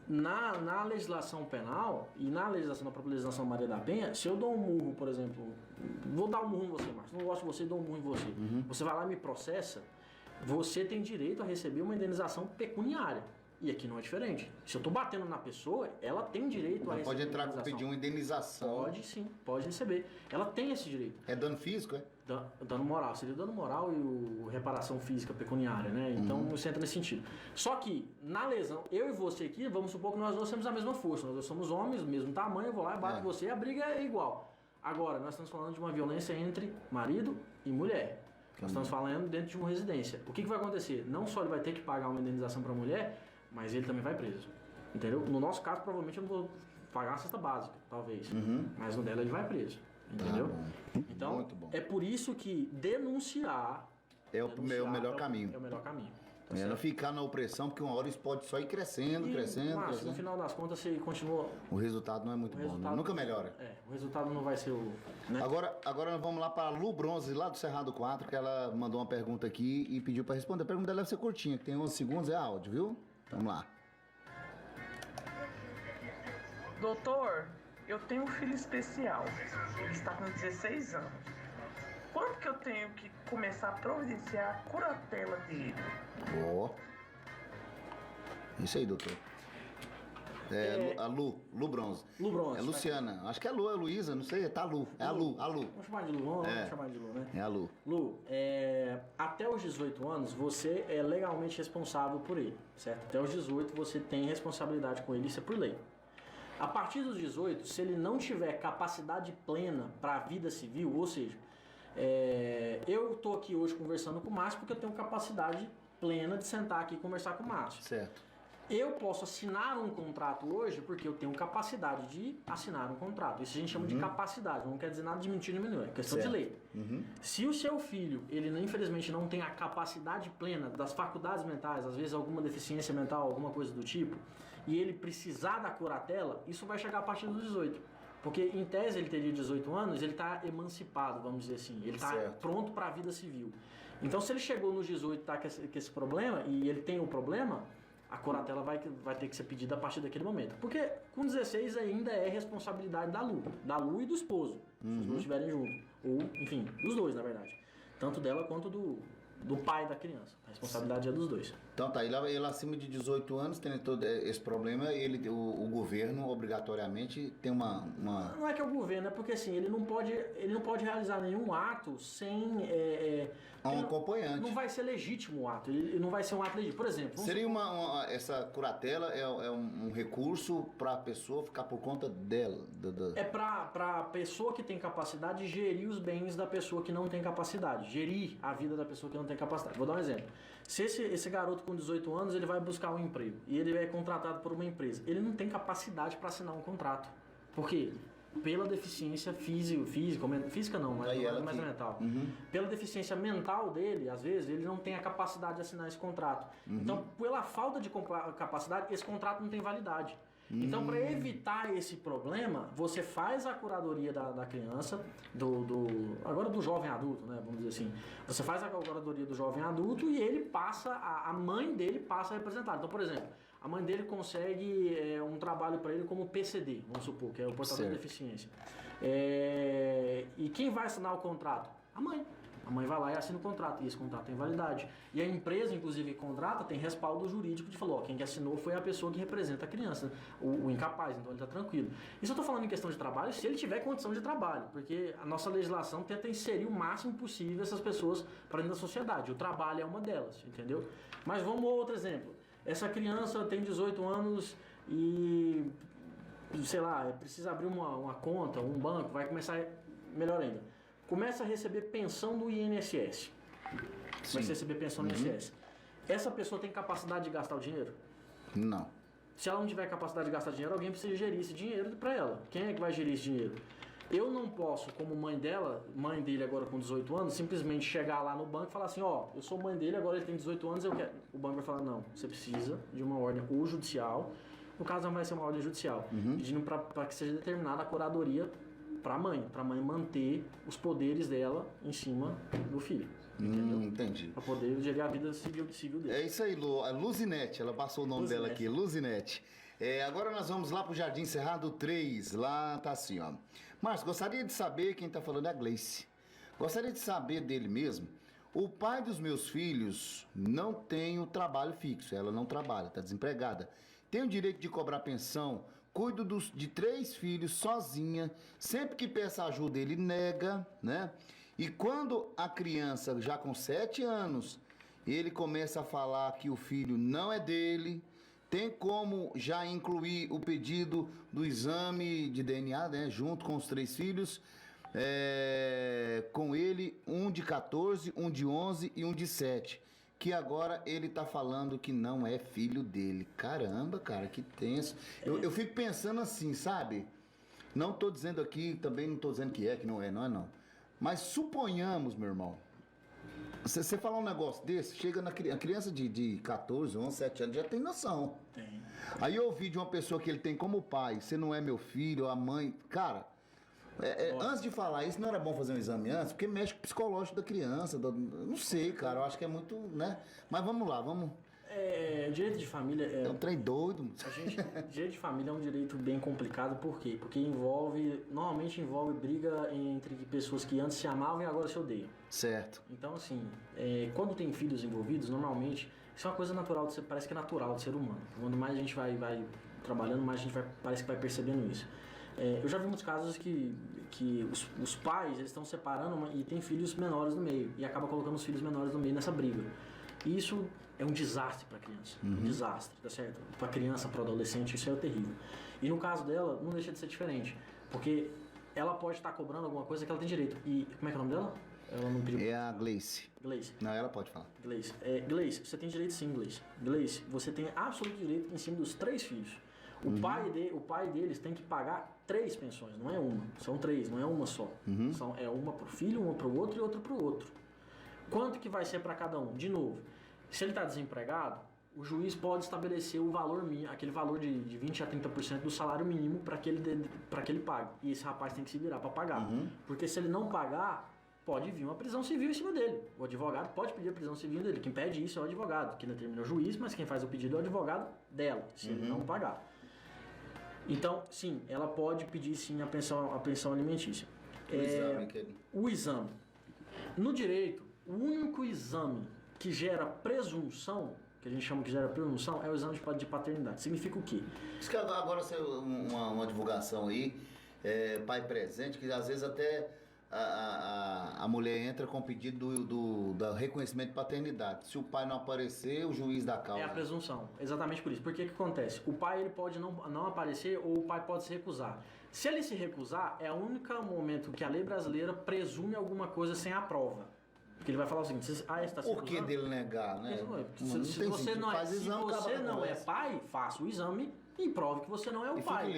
na legislação penal e na legislação da própria legislação Maria da Penha, se eu dou um murro, por exemplo, vou dar um murro em você, Márcio, não gosto de você, dou um murro em você. Você vai lá e me processa, você tem direito a receber uma indenização pecuniária. E aqui não é diferente. Se eu estou batendo na pessoa, ela tem direito a receber. Pode entrar com pedir uma indenização. Pode sim, pode receber. Ela tem esse direito. É dano físico, é? Dano moral. Seria o dano moral e o reparação física pecuniária, né? Então isso entra nesse sentido. Só que na lesão, eu e você aqui, vamos supor que nós dois temos a mesma força. Nós dois somos homens, mesmo tamanho, eu vou lá e bato você, a briga é igual. Agora, nós estamos falando de uma violência entre marido e mulher. Nós estamos falando dentro de uma residência. O que vai acontecer? Não só ele vai ter que pagar uma indenização para a mulher, mas ele também vai preso. Entendeu? No nosso caso, provavelmente eu não vou pagar a cesta básica, talvez. Mas no dela ele vai preso. Entendeu? Então, muito bom. É por isso que denunciar é o melhor caminho. É o melhor caminho. Tá Não ficar na opressão, porque uma hora isso pode só ir crescendo, crescendo. No final das contas, você continua. O resultado não é muito bom, né? Nunca melhora. O resultado não vai ser o. Né? Agora nós vamos lá para a Lu Bronze, lá do Cerrado 4, que ela mandou uma pergunta aqui e pediu para responder. A pergunta dela deve ser curtinha, que tem 11 segundos, é áudio, viu? Vamos lá. Doutor, eu tenho um filho especial. Ele está com 16 anos. Quando que eu tenho que começar a providenciar a curatela dele? Isso aí, doutor. A Lu Bronze. Lu Bronze. É Luciana. Acho que é Lu, é Luísa, não sei, tá Lu. É a Lu. Vamos chamar de Lu, vamos chamar de Lu, né? É a Lu. Lu, até os 18 anos você é legalmente responsável por ele, certo? Até os 18 você tem responsabilidade com ele, isso é por lei. A partir dos 18, se ele não tiver capacidade plena para a vida civil, ou seja, eu estou aqui hoje conversando com o Márcio porque eu tenho capacidade plena de sentar aqui e conversar com o Márcio. Certo. Eu posso assinar um contrato hoje porque eu tenho capacidade de assinar um contrato. Isso a gente chama de capacidade, não quer dizer nada de mentira nem menor, é questão de lei. Se o seu filho, ele infelizmente não tem a capacidade plena das faculdades mentais, às vezes alguma deficiência mental, alguma coisa do tipo, e ele precisar da curatela, isso vai chegar a partir dos 18. Porque em tese ele teria 18 anos, ele está emancipado, vamos dizer assim, ele está pronto para a vida civil. Então se ele chegou nos 18 e está com esse problema, e ele tem o problema, a curatela vai ter que ser pedida a partir daquele momento. Porque com 16 ainda é responsabilidade da Lu e do esposo, se os dois estiverem juntos. Ou, enfim, dos dois, na verdade. Tanto dela quanto do pai da criança. A responsabilidade é dos dois. Então tá, ele acima de 18 anos tem todo esse problema, o governo obrigatoriamente tem uma... Não é que é o governo, é porque assim, ele não pode realizar nenhum ato sem... um acompanhante. Não vai ser legítimo o ato, ele não vai ser um ato legítimo. Por exemplo... Seria essa curatela é um recurso para a pessoa ficar por conta dela? É para a pessoa que tem capacidade gerir os bens da pessoa que não tem capacidade. Gerir a vida da pessoa que não tem capacidade. Vou dar um exemplo. Se esse garoto com 18 anos, ele vai buscar um emprego e ele é contratado por uma empresa, ele não tem capacidade para assinar um contrato. Por quê? Pela deficiência física não, mas mental. Pela deficiência mental dele, às vezes, ele não tem a capacidade de assinar esse contrato. Então, pela falta de capacidade, esse contrato não tem validade. Então, para evitar esse problema, você faz a curadoria da criança, agora do jovem adulto, né? Vamos dizer assim. Você faz a curadoria do jovem adulto e ele passa, a mãe dele passa a representar. Então, por exemplo, a mãe dele consegue um trabalho para ele como PCD, vamos supor, que é o portador de deficiência. E quem vai assinar o contrato? A mãe. A mãe vai lá e assina o contrato, e esse contrato tem validade. E a empresa, inclusive, que contrata, tem respaldo jurídico de falar, quem que assinou foi a pessoa que representa a criança, o incapaz, então ele está tranquilo. Isso eu estou falando em questão de trabalho, se ele tiver condição de trabalho, porque a nossa legislação tenta inserir o máximo possível essas pessoas para dentro da sociedade. O trabalho é uma delas, entendeu? Mas vamos a outro exemplo. essa criança tem 18 anos e, sei lá, precisa abrir uma conta, um banco, vai começar, melhor ainda, começa a receber pensão do INSS. Começa a receber pensão do INSS. Essa pessoa tem capacidade de gastar o dinheiro? Não. Se ela não tiver capacidade de gastar dinheiro, alguém precisa gerir esse dinheiro para ela. Quem é que vai gerir esse dinheiro? Eu não posso, como mãe dele agora com 18 anos, simplesmente chegar lá no banco e falar assim, ó, eu sou mãe dele, agora ele tem 18 anos, eu quero. O banco vai falar, não, você precisa de uma ordem ou judicial, no caso não vai ser uma ordem judicial, pedindo para que seja determinada a curadoria para a mãe manter os poderes dela em cima do filho. Entendi. Para poder gerir a vida civil dele. É isso aí, Lu. A Luzinete, ela passou o nome dela aqui, Luzinete. Agora nós vamos lá pro Jardim Cerrado 3, lá tá assim, ó. Márcio, gostaria de saber, quem tá falando é a Gleice. Gostaria de saber dele mesmo. O pai dos meus filhos não tem o trabalho fixo, ela não trabalha, tá desempregada. Tem o direito de cobrar pensão, cuido de 3 filhos sozinha, sempre que peça ajuda ele nega, né? E quando a criança, já com 7 anos, ele começa a falar que o filho não é dele, tem como já incluir o pedido do exame de DNA, né, junto com os 3 filhos, com ele, um de 14, um de 11 e um de 7, que agora ele tá falando que não é filho dele. Caramba, cara, que tenso. Eu fico pensando assim, sabe? Não tô dizendo aqui, também não tô dizendo que não é não. Mas suponhamos, meu irmão, você falar um negócio desse, chega na criança de 14, 11, 7 anos, já tem noção. Tem. Aí eu ouvi de uma pessoa que ele tem como pai, você não é meu filho, a mãe... Cara, antes de falar isso, não era bom fazer um exame antes, porque mexe com o psicológico da criança, não sei, cara, eu acho que é muito, né? Mas vamos lá, vamos... Direito de família... É um trem doido. Direito de família é um direito bem complicado, por quê? Porque normalmente envolve briga entre pessoas que antes se amavam e agora se odeiam. Certo. Então, assim, quando tem filhos envolvidos, normalmente, isso é uma coisa natural, parece que é natural do ser humano. Quanto mais a gente vai trabalhando, mais a gente parece que vai percebendo isso. Eu já vi muitos casos que os pais eles estão separando e tem filhos menores no meio, e acaba colocando os filhos menores no meio nessa briga. E isso é um desastre para a criança, um desastre, tá certo? Para a criança, para o adolescente, isso é terrível. E no caso dela, não deixa de ser diferente, porque ela pode estar cobrando alguma coisa que ela tem direito. E como é que é o nome dela? Ela não pediu. É a Gleice. Gleice. Não, ela pode falar. Gleice. Gleice, você tem direito sim, Gleice. Gleice, você tem absoluto direito em cima dos 3 filhos. O pai deles tem que pagar 3 pensões, não é uma. São 3, não é uma só. É uma pro filho, uma pro outro e outra pro outro. Quanto que vai ser para cada um? De novo, se ele está desempregado, o juiz pode estabelecer o valor mínimo, aquele valor de 20 a 30% do salário mínimo para que ele pague. E esse rapaz tem que se virar para pagar. Porque se ele não pagar, pode vir uma prisão civil em cima dele. O advogado pode pedir a prisão civil dele. Quem pede isso é o advogado, que determina o juiz, mas quem faz o pedido é o advogado dela, se ele não pagar. Então, sim, ela pode pedir sim a pensão alimentícia. O exame. No direito, o único exame que gera presunção, que a gente chama que gera presunção, é o exame de paternidade. Significa o quê? Isso que agora saiu uma divulgação aí, pai presente, que às vezes até a mulher entra com pedido do reconhecimento de paternidade. Se o pai não aparecer, o juiz dá causa. É a presunção, exatamente por isso. Porque que acontece? O pai ele pode não aparecer ou o pai pode se recusar. Se ele se recusar, é o único momento que a lei brasileira presume alguma coisa sem a prova. Porque ele vai falar o seguinte, por que dele negar, né? Se você não é pai, faça o exame e prove que você não é o pai.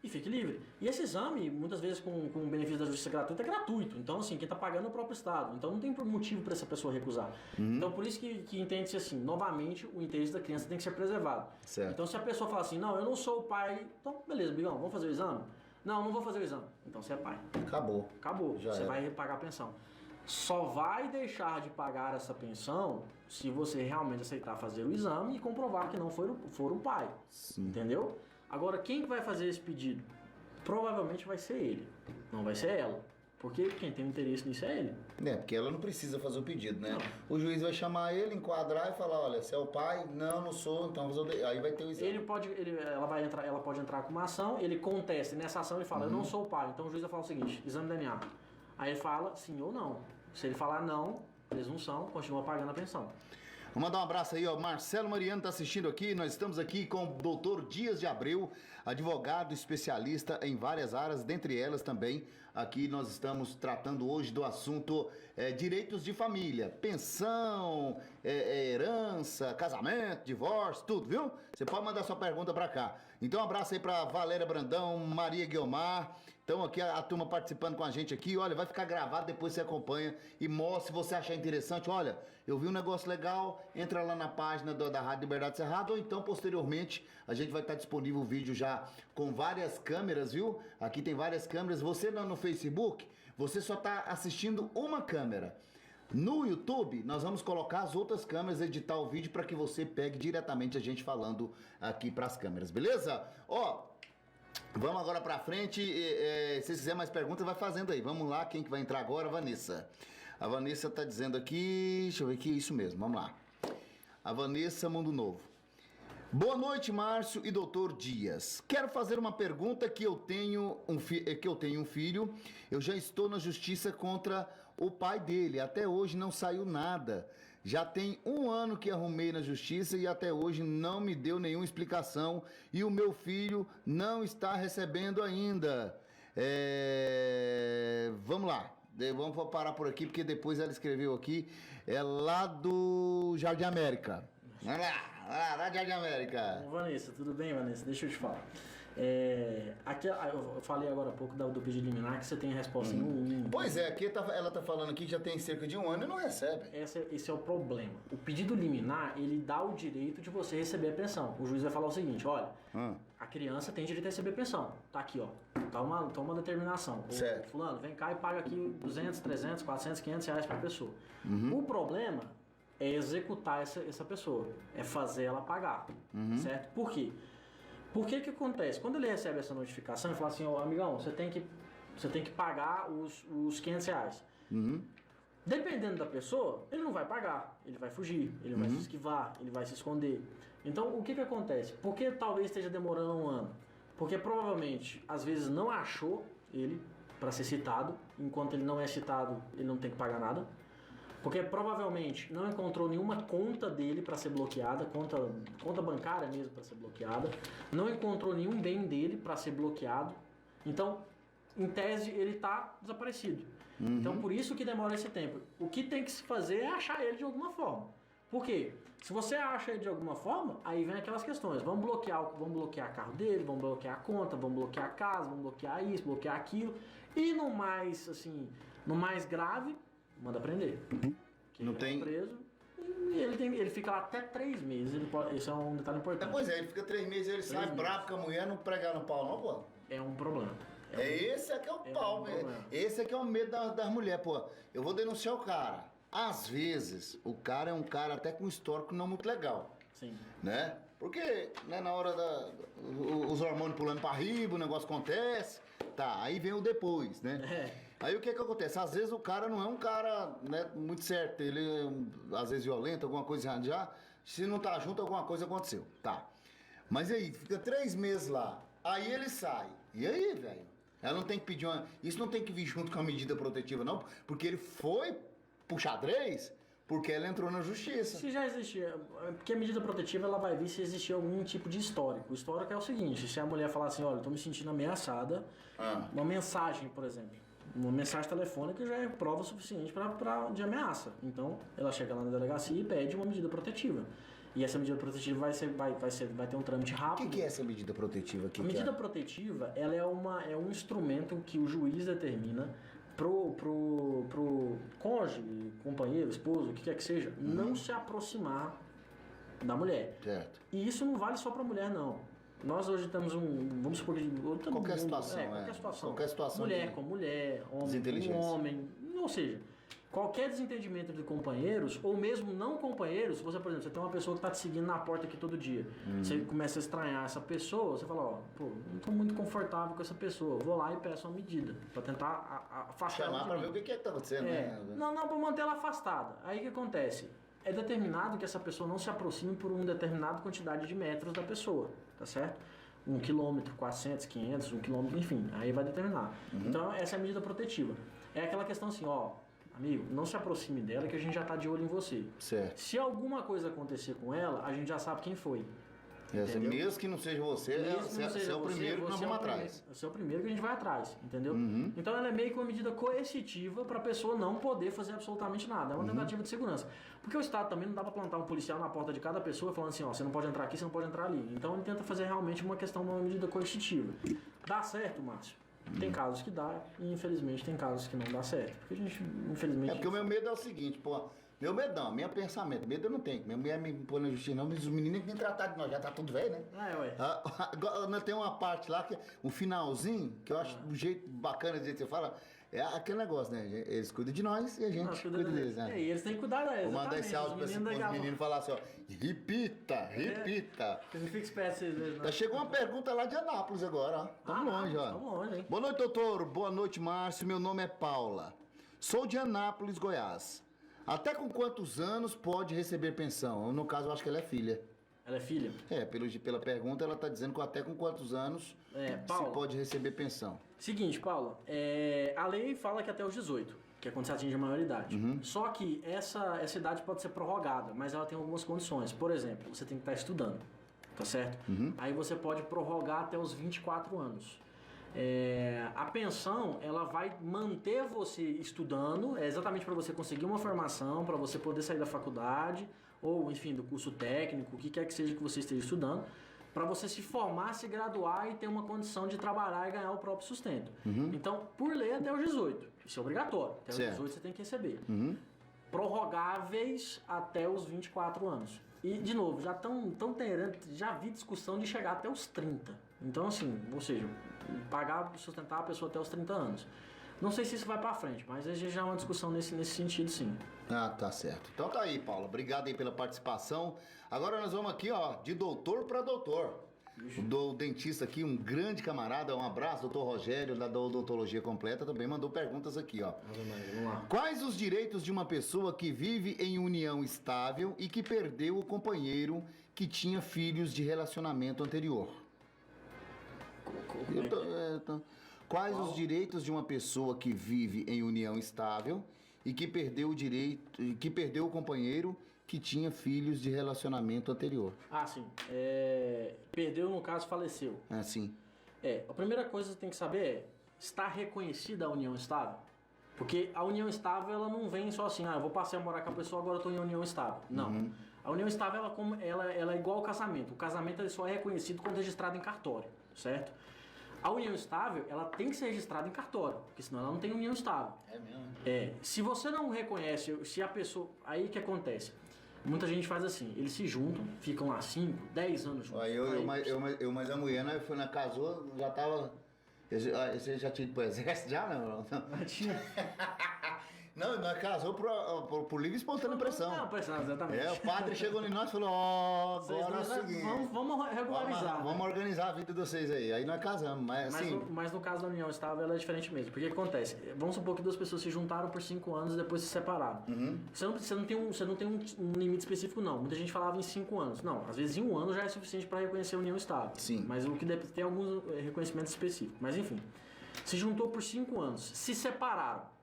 E fique livre. E esse exame, muitas vezes com o benefício da justiça gratuita, é gratuito. Então, assim, quem está pagando é o próprio Estado. Então, não tem motivo para essa pessoa recusar. Então, por isso que entende-se assim, novamente, o interesse da criança tem que ser preservado. Certo. Então, se a pessoa fala assim, não, eu não sou o pai, então, beleza, Bigão, vamos fazer o exame? Não vou fazer o exame. Então, você é pai. Acabou. Você vai pagar a pensão. Só vai deixar de pagar essa pensão se você realmente aceitar fazer o exame e comprovar que não for o pai. Sim. Entendeu? Agora, quem vai fazer esse pedido? Provavelmente vai ser ele, não vai ser ela. Porque quem tem interesse nisso é ele. Porque ela não precisa fazer o pedido, né? Não. O juiz vai chamar ele, enquadrar e falar, olha, você é o pai? Não sou, então aí vai ter o exame. Ela pode entrar com uma ação, ele contesta, e nessa ação ele fala, eu não sou o pai. Então o juiz vai falar o seguinte, exame DNA. Aí ele fala sim ou não. Se ele falar não, presunção, continua pagando a pensão. Vou mandar um abraço aí, ó. Marcelo Mariano tá assistindo aqui. Nós estamos aqui com o doutor Dias de Abreu, advogado especialista em várias áreas, dentre elas também. Aqui nós estamos tratando hoje do assunto direitos de família, pensão, herança, casamento, divórcio, tudo, viu? Você pode mandar sua pergunta pra cá. Então um abraço aí pra Valéria Brandão, Maria Guiomar. Então aqui a turma participando com a gente aqui, olha, vai ficar gravado, depois você acompanha e mostra, se você achar interessante, olha, eu vi um negócio legal, entra lá na página da Rádio Liberdade Cerrado, ou então posteriormente a gente vai estar disponível o vídeo já com várias câmeras, viu? Aqui tem várias câmeras, você no Facebook, você só está assistindo uma câmera. No YouTube, nós vamos colocar as outras câmeras, editar o vídeo para que você pegue diretamente a gente falando aqui para as câmeras, beleza? Ó, vamos agora pra frente, se quiser mais perguntas, vai fazendo aí. Vamos lá, quem que vai entrar agora? Vanessa. A Vanessa tá dizendo aqui, deixa eu ver aqui, isso mesmo, vamos lá. A Vanessa Mundo Novo. Boa noite, Márcio e doutor Dias. Quero fazer uma pergunta que eu tenho um filho, eu já estou na justiça contra o pai dele, até hoje não saiu nada. Já tem 1 ano que arrumei na justiça e até hoje não me deu nenhuma explicação e o meu filho não está recebendo ainda. Vamos lá, vamos parar por aqui porque depois ela escreveu aqui, lá do Jardim América. Vamos lá do Jardim América. Vanessa, tudo bem, Vanessa? Deixa eu te falar. Aqui, eu falei agora há pouco do pedido liminar que você tem a resposta em 1 ano. Pois é, aqui ela tá falando aqui que já tem cerca de 1 ano e não recebe. Esse é o problema. O pedido liminar, ele dá o direito de você receber a pensão. O juiz vai falar o seguinte, olha, a criança tem direito a receber pensão. Tá aqui, ó. Tá uma determinação. Certo. Fulano, vem cá e paga aqui 200, 300, 400, 500 reais pra pessoa. O problema é executar essa pessoa. É fazer ela pagar. Certo? Por quê? Por que acontece? Quando ele recebe essa notificação, ele fala assim, ó, amigão, você tem que pagar os 500 reais. Dependendo da pessoa, ele não vai pagar, ele vai fugir, ele vai se esquivar, ele vai se esconder. Então, o que acontece? Por que talvez esteja demorando 1 ano? Porque provavelmente, às vezes, não achou ele para ser citado, enquanto ele não é citado, ele não tem que pagar nada. Porque provavelmente não encontrou nenhuma conta dele para ser bloqueada, conta bancária mesmo para ser bloqueada, não encontrou nenhum bem dele para ser bloqueado. Então, em tese, ele está desaparecido. Então, por isso que demora esse tempo. O que tem que se fazer é achar ele de alguma forma. Por quê? Se você acha ele de alguma forma, aí vem aquelas questões. Vamos bloquear carro dele, vamos bloquear a conta, vamos bloquear a casa, vamos bloquear isso, bloquear aquilo. E no mais grave, manda prender. Não tem preso. E ele fica lá até 3 meses. Isso é um detalhe importante. Pois é, ele fica 3 meses e ele sai bravo com a mulher, não pregar no pau não, pô. É um problema. Esse é que é o pau, esse é que é o medo das mulheres, pô. Eu vou denunciar o cara. Às vezes, o cara é um cara até com um histórico não muito legal. Sim. Né? Porque, né, na hora os hormônios pulando pra riba, o negócio acontece, tá, aí vem o depois, né? Aí o que acontece? Às vezes o cara não é um cara, né, muito certo, ele é, às vezes violento, alguma coisa já, se não tá junto, alguma coisa aconteceu, tá. Mas aí, fica 3 meses lá, aí ele sai, e aí, velho? Ela não tem que pedir isso não tem que vir junto com a medida protetiva não, porque ele foi pro xadrez, porque ela entrou na justiça. Se já existia, porque a medida protetiva ela vai vir se existir algum tipo de histórico. O histórico é o seguinte, se a mulher falar assim, olha, eu tô me sentindo ameaçada, uma mensagem, por exemplo, uma mensagem telefônica já é prova suficiente de ameaça. Então, ela chega lá na delegacia e pede uma medida protetiva. E essa medida protetiva vai ter um trâmite rápido. O que é essa medida protetiva? A medida protetiva, ela é um instrumento que o juiz determina pro cônjuge, companheiro, esposo, o que quer que seja, não se aproximar da mulher. Certo. E isso não vale só pra mulher, não. Nós hoje temos vamos supor que... Qualquer situação, Qualquer situação. Mulher com mulher, homem com homem. Ou seja, qualquer desentendimento de companheiros, ou mesmo não companheiros, você, por exemplo, você tem uma pessoa que está te seguindo na porta aqui todo dia, você começa a estranhar essa pessoa, você fala, ó, pô, não estou muito confortável com essa pessoa, vou lá e peço uma medida, para tentar afastar ela. Chamar para ver o que está acontecendo, né? Não, para manter ela afastada. Aí o que acontece? É determinado que essa pessoa não se aproxime por uma determinada quantidade de metros da pessoa, tá certo? 1 quilômetro, 400, 500, 1 quilômetro, enfim, aí vai determinar. Então, essa é a medida protetiva. É aquela questão assim, ó, amigo, não se aproxime dela que a gente já tá de olho em você. Certo. Se alguma coisa acontecer com ela, a gente já sabe quem foi. Mesmo que não seja você, você é o primeiro que nós vamos atrás. Você é o primeiro que a gente vai atrás, entendeu? Então ela é meio que uma medida coercitiva para a pessoa não poder fazer absolutamente nada. É uma tentativa de segurança. Porque o Estado também não dá para plantar um policial na porta de cada pessoa falando assim, ó, você não pode entrar aqui, você não pode entrar ali. Então ele tenta fazer realmente uma questão de uma medida coercitiva. Dá certo, Márcio? Tem casos que dá e infelizmente tem casos que não dá certo. Porque a gente, infelizmente... Porque o meu medo é o seguinte, pô... Meu medo não, meu pensamento. Medo eu não tenho. Minha mulher me põe na justiça, não, mas os meninos nem tratar de nós, já tá tudo velho, né? Ué. Agora, tem uma parte lá, que o finalzinho, que eu acho um jeito bacana de jeito que você fala, é aquele negócio, né? Eles cuidam de nós e a gente cuida deles, né? E eles têm que cuidar deles. Vou mandar esse áudio para os meninos falar assim, ó, repita. Eu não fico esperto vocês vezes, não. Chegou uma pergunta lá de Anápolis agora, ó. Tamo longe, ó. Tamo longe, hein? Boa noite, doutor. Boa noite, Márcio. Meu nome é Paula. Sou de Anápolis, Goiás. Até com quantos anos pode receber pensão? No caso, eu acho que ela é filha. Ela é filha? Pela pergunta, ela está dizendo que até com quantos anos se pode receber pensão. Seguinte, Paula, a lei fala que até os 18, que é quando você atinge a maioridade. Só que essa idade pode ser prorrogada, mas ela tem algumas condições. Por exemplo, você tem que estar estudando, tá certo? Aí você pode prorrogar até os 24 anos. A pensão, ela vai manter você estudando, exatamente para você conseguir uma formação, para você poder sair da faculdade, ou enfim, do curso técnico, o que quer que seja que você esteja estudando, para você se formar, se graduar e ter uma condição de trabalhar e ganhar o próprio sustento. Então, por lei, até os 18. Isso é obrigatório. Até os 18 você tem que receber. Prorrogáveis até os 24 anos. E, de novo, já vi discussão de chegar até os 30. Então, assim, ou seja, sustentar a pessoa até os 30 anos. Não sei se isso vai pra frente, mas já é uma discussão nesse sentido, sim. Ah, tá certo. Então tá aí, Paulo. Obrigado aí pela participação. Agora nós vamos aqui, ó, de doutor para doutor. O dentista aqui, um grande camarada, um abraço, doutor Rogério, da Odontologia Completa, também mandou perguntas aqui, ó. Vamos lá. Quais os direitos de uma pessoa que vive em união estável e que perdeu o companheiro que tinha filhos de relacionamento anterior? Quais os direitos de uma pessoa que vive em união estável e que perdeu o companheiro que tinha filhos de relacionamento anterior? Ah, sim. Perdeu, no caso, faleceu. Ah, sim. A primeira coisa que você tem que saber é, está reconhecida a união estável? Porque a união estável, ela não vem só assim, eu vou passar a morar com a pessoa, agora eu estou em união estável. Não. A união estável, ela é igual ao casamento. O casamento ele só é reconhecido quando registrado em cartório, certo? A união estável, ela tem que ser registrada em cartório, porque senão ela não tem união estável. É mesmo? Se você não reconhece, se a pessoa... Aí o que acontece? Muita gente faz assim, eles se juntam, ficam lá 5, 10 anos juntos. Mas a mulher, né, casou, já tava... Você já tinha ido pro exército já, não? Tinha. Não, nós casou por livre e espontânea pressão. Não, pressão, exatamente. O padre chegou em nós e falou, agora é o seguinte. Vamos regularizar. Vamos organizar a vida de vocês aí. Aí nós casamos, mas no caso da união estável, ela é diferente mesmo. Porque o que acontece? Vamos supor que duas pessoas se juntaram por 5 anos e depois se separaram. Você não tem um limite específico, não. Muita gente falava em 5 anos. Não, às vezes em 1 ano já é suficiente para reconhecer a união estável. Sim. Mas o que tem alguns reconhecimentos específicos. Mas enfim, se juntou por 5 anos, se separaram.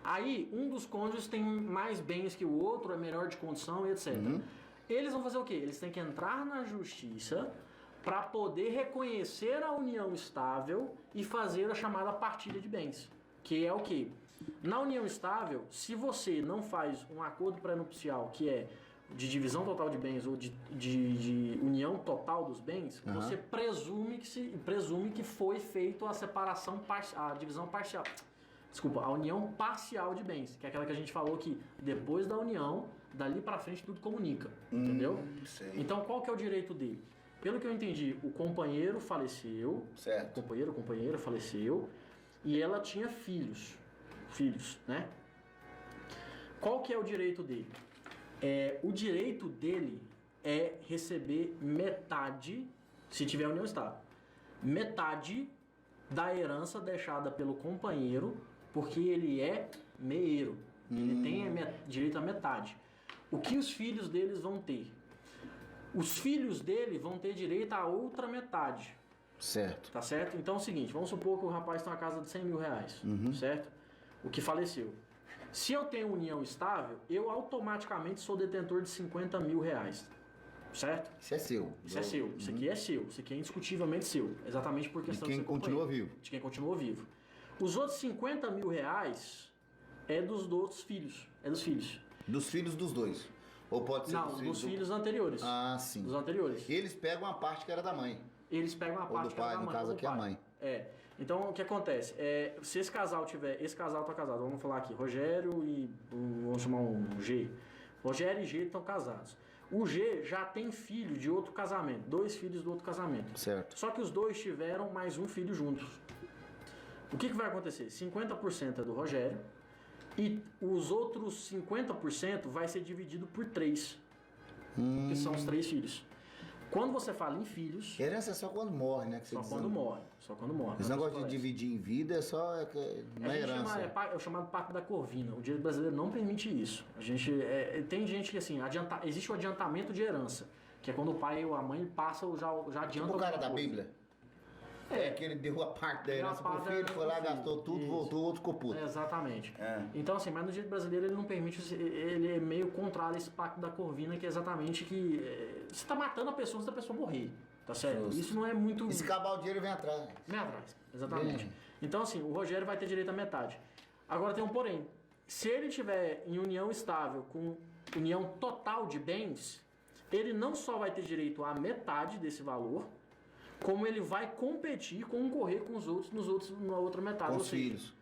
Aí, um dos cônjuges tem mais bens que o outro, é melhor de condição e etc. Eles vão fazer o quê? Eles têm que entrar na justiça para poder reconhecer a união estável e fazer a chamada partilha de bens. Que é o quê? Na união estável, se você não faz um acordo pré-nupcial, que é de divisão total de bens ou de união total dos bens, você presume que foi feita a separação, a divisão parcial. Desculpa, a união parcial de bens, que é aquela que a gente falou que depois da união, dali pra frente tudo comunica, entendeu? Sei. Então qual que é o direito dele? Pelo que eu entendi, o companheiro faleceu, certo. O companheiro faleceu e ela tinha filhos, né? Qual que é o direito dele? O direito dele é receber metade, se tiver união estável, metade da herança deixada pelo companheiro, porque ele é meeiro. Ele tem direito a metade. O que os filhos deles vão ter? Os filhos dele vão ter direito a outra metade. Certo. Tá certo? Então é o seguinte, vamos supor que o rapaz tem uma casa de 100 mil reais, certo? O que faleceu. Se eu tenho união estável, eu automaticamente sou detentor de 50 mil reais. Certo? Isso é seu. Isso é seu. Isso aqui é seu. Isso aqui é indiscutivelmente seu. Exatamente por questão de quem continua vivo. De quem continua vivo. Os outros 50 mil reais é dos outros filhos. É dos filhos. Dos filhos dos dois. Ou pode ser dos filhos anteriores. Ah, sim. Dos anteriores. Eles pegam a parte que era da mãe. Eles pegam a parte ou do pai, no caso aqui é a mãe. Então o que acontece? Se esse casal tá casado, vamos falar aqui, Rogério e vamos chamar um G. Rogério e G estão casados. O G já tem filho de outro casamento, 2 filhos do outro casamento. Certo. Só que os dois tiveram mais um filho juntos. O que vai acontecer? 50% é do Rogério e os outros 50% vai ser dividido por 3, que são os 3 filhos. Quando você fala em filhos... Herança é só quando morre, né? Só quando morre. Esse negócio de dividir em vida é só... não é herança. É o chamado Pacto da Corvina. O direito brasileiro não permite isso. Tem gente que, assim, existe o adiantamento de herança, que é quando o pai ou a mãe passa ou já adianta... Tipo o cara da Bíblia. Que ele deu a parte da herança pro filho, foi lá, gastou tudo, voltou, o outro ficou puto. Exatamente. Então, assim, mas no direito brasileiro ele não permite, ele é meio contrário a esse Pacto da Corvina, que é exatamente que você tá matando a pessoa antes da pessoa morrer, tá certo? Justo. Isso não é muito... E se acabar o dinheiro, vem atrás. Vem atrás, exatamente. Então, assim, o Rogério vai ter direito à metade. Agora tem um porém. Se ele tiver em união estável, com união total de bens, ele não só vai ter direito à metade desse valor, como ele vai competir, concorrer com os outros na outra metade. Com os filhos.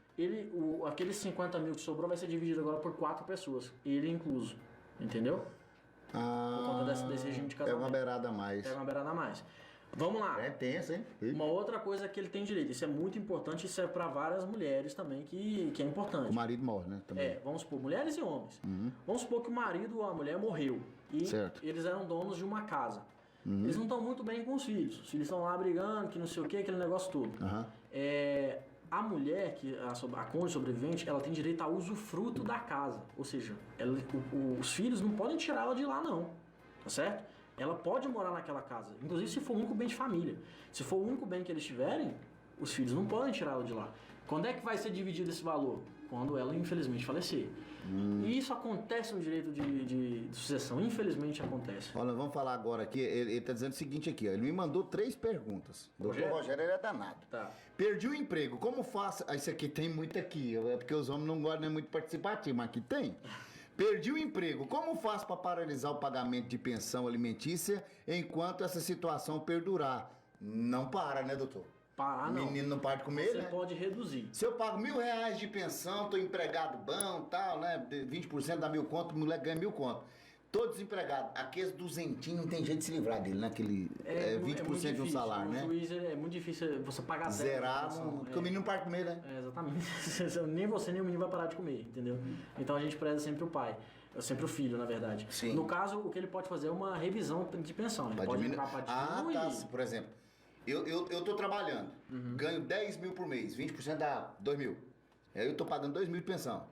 Aqueles 50 mil que sobrou vai ser dividido agora por 4 pessoas, ele incluso. Entendeu? Por conta desse regime de casamento. Pega uma beirada a mais. Pega uma beirada a mais. Vamos lá. É tenso, hein? Uma outra coisa que ele tem direito, isso é muito importante, isso é para várias mulheres também, que é importante. O marido morre, né? Também. Vamos supor, mulheres e homens. Vamos supor que o marido ou a mulher morreu e eles eram donos de uma casa. Eles não estão muito bem com os filhos. Os filhos estão lá brigando, que não sei o que, aquele negócio todo. A mulher, a cônjuge sobrevivente, ela tem direito ao usufruto da casa. Ou seja, os filhos não podem tirar ela de lá, não. Tá certo? Ela pode morar naquela casa. Inclusive se for o único bem de família. Se for o único bem que eles tiverem, os filhos não podem tirar ela de lá. Quando é que vai ser dividido esse valor? Quando ela, infelizmente, falecer. E isso acontece no direito de sucessão. Infelizmente, acontece. Olha, vamos falar agora aqui. Ele está dizendo o seguinte aqui, ó. Ele me mandou 3 perguntas. O doutor Rogério, ele é danado. Tá. Perdi o emprego. Como faço? Isso aqui tem muito aqui. É porque os homens não gostam, não é muito participativo, mas aqui tem. Perdi o emprego. Como faço para paralisar o pagamento de pensão alimentícia enquanto essa situação perdurar? Não para, né, doutor? Parar, não. O menino não para de comer, Você né? pode reduzir. Se eu pago R$1.000 de pensão, tô empregado bom, tal, né? 20% dá 1.000 conto, o moleque ganha 1.000 conto. Tô desempregado. Aqueles duzentinhos não tem jeito de se livrar dele, né? Aquele 20% de um salário, né? O juiz é muito difícil você pagar zerar, porque o menino não para de comer, né? Exatamente. Nem você nem o menino vai parar de comer, entendeu? Então a gente preza sempre o pai. Sempre o filho, na verdade. Sim. No caso, o que ele pode fazer é uma revisão de pensão. Ele pode entrar para diminuir. Tá. Por exemplo, eu tô trabalhando, ganho 10 mil por mês, 20% dá 2 mil. Aí eu tô pagando 2 mil de pensão.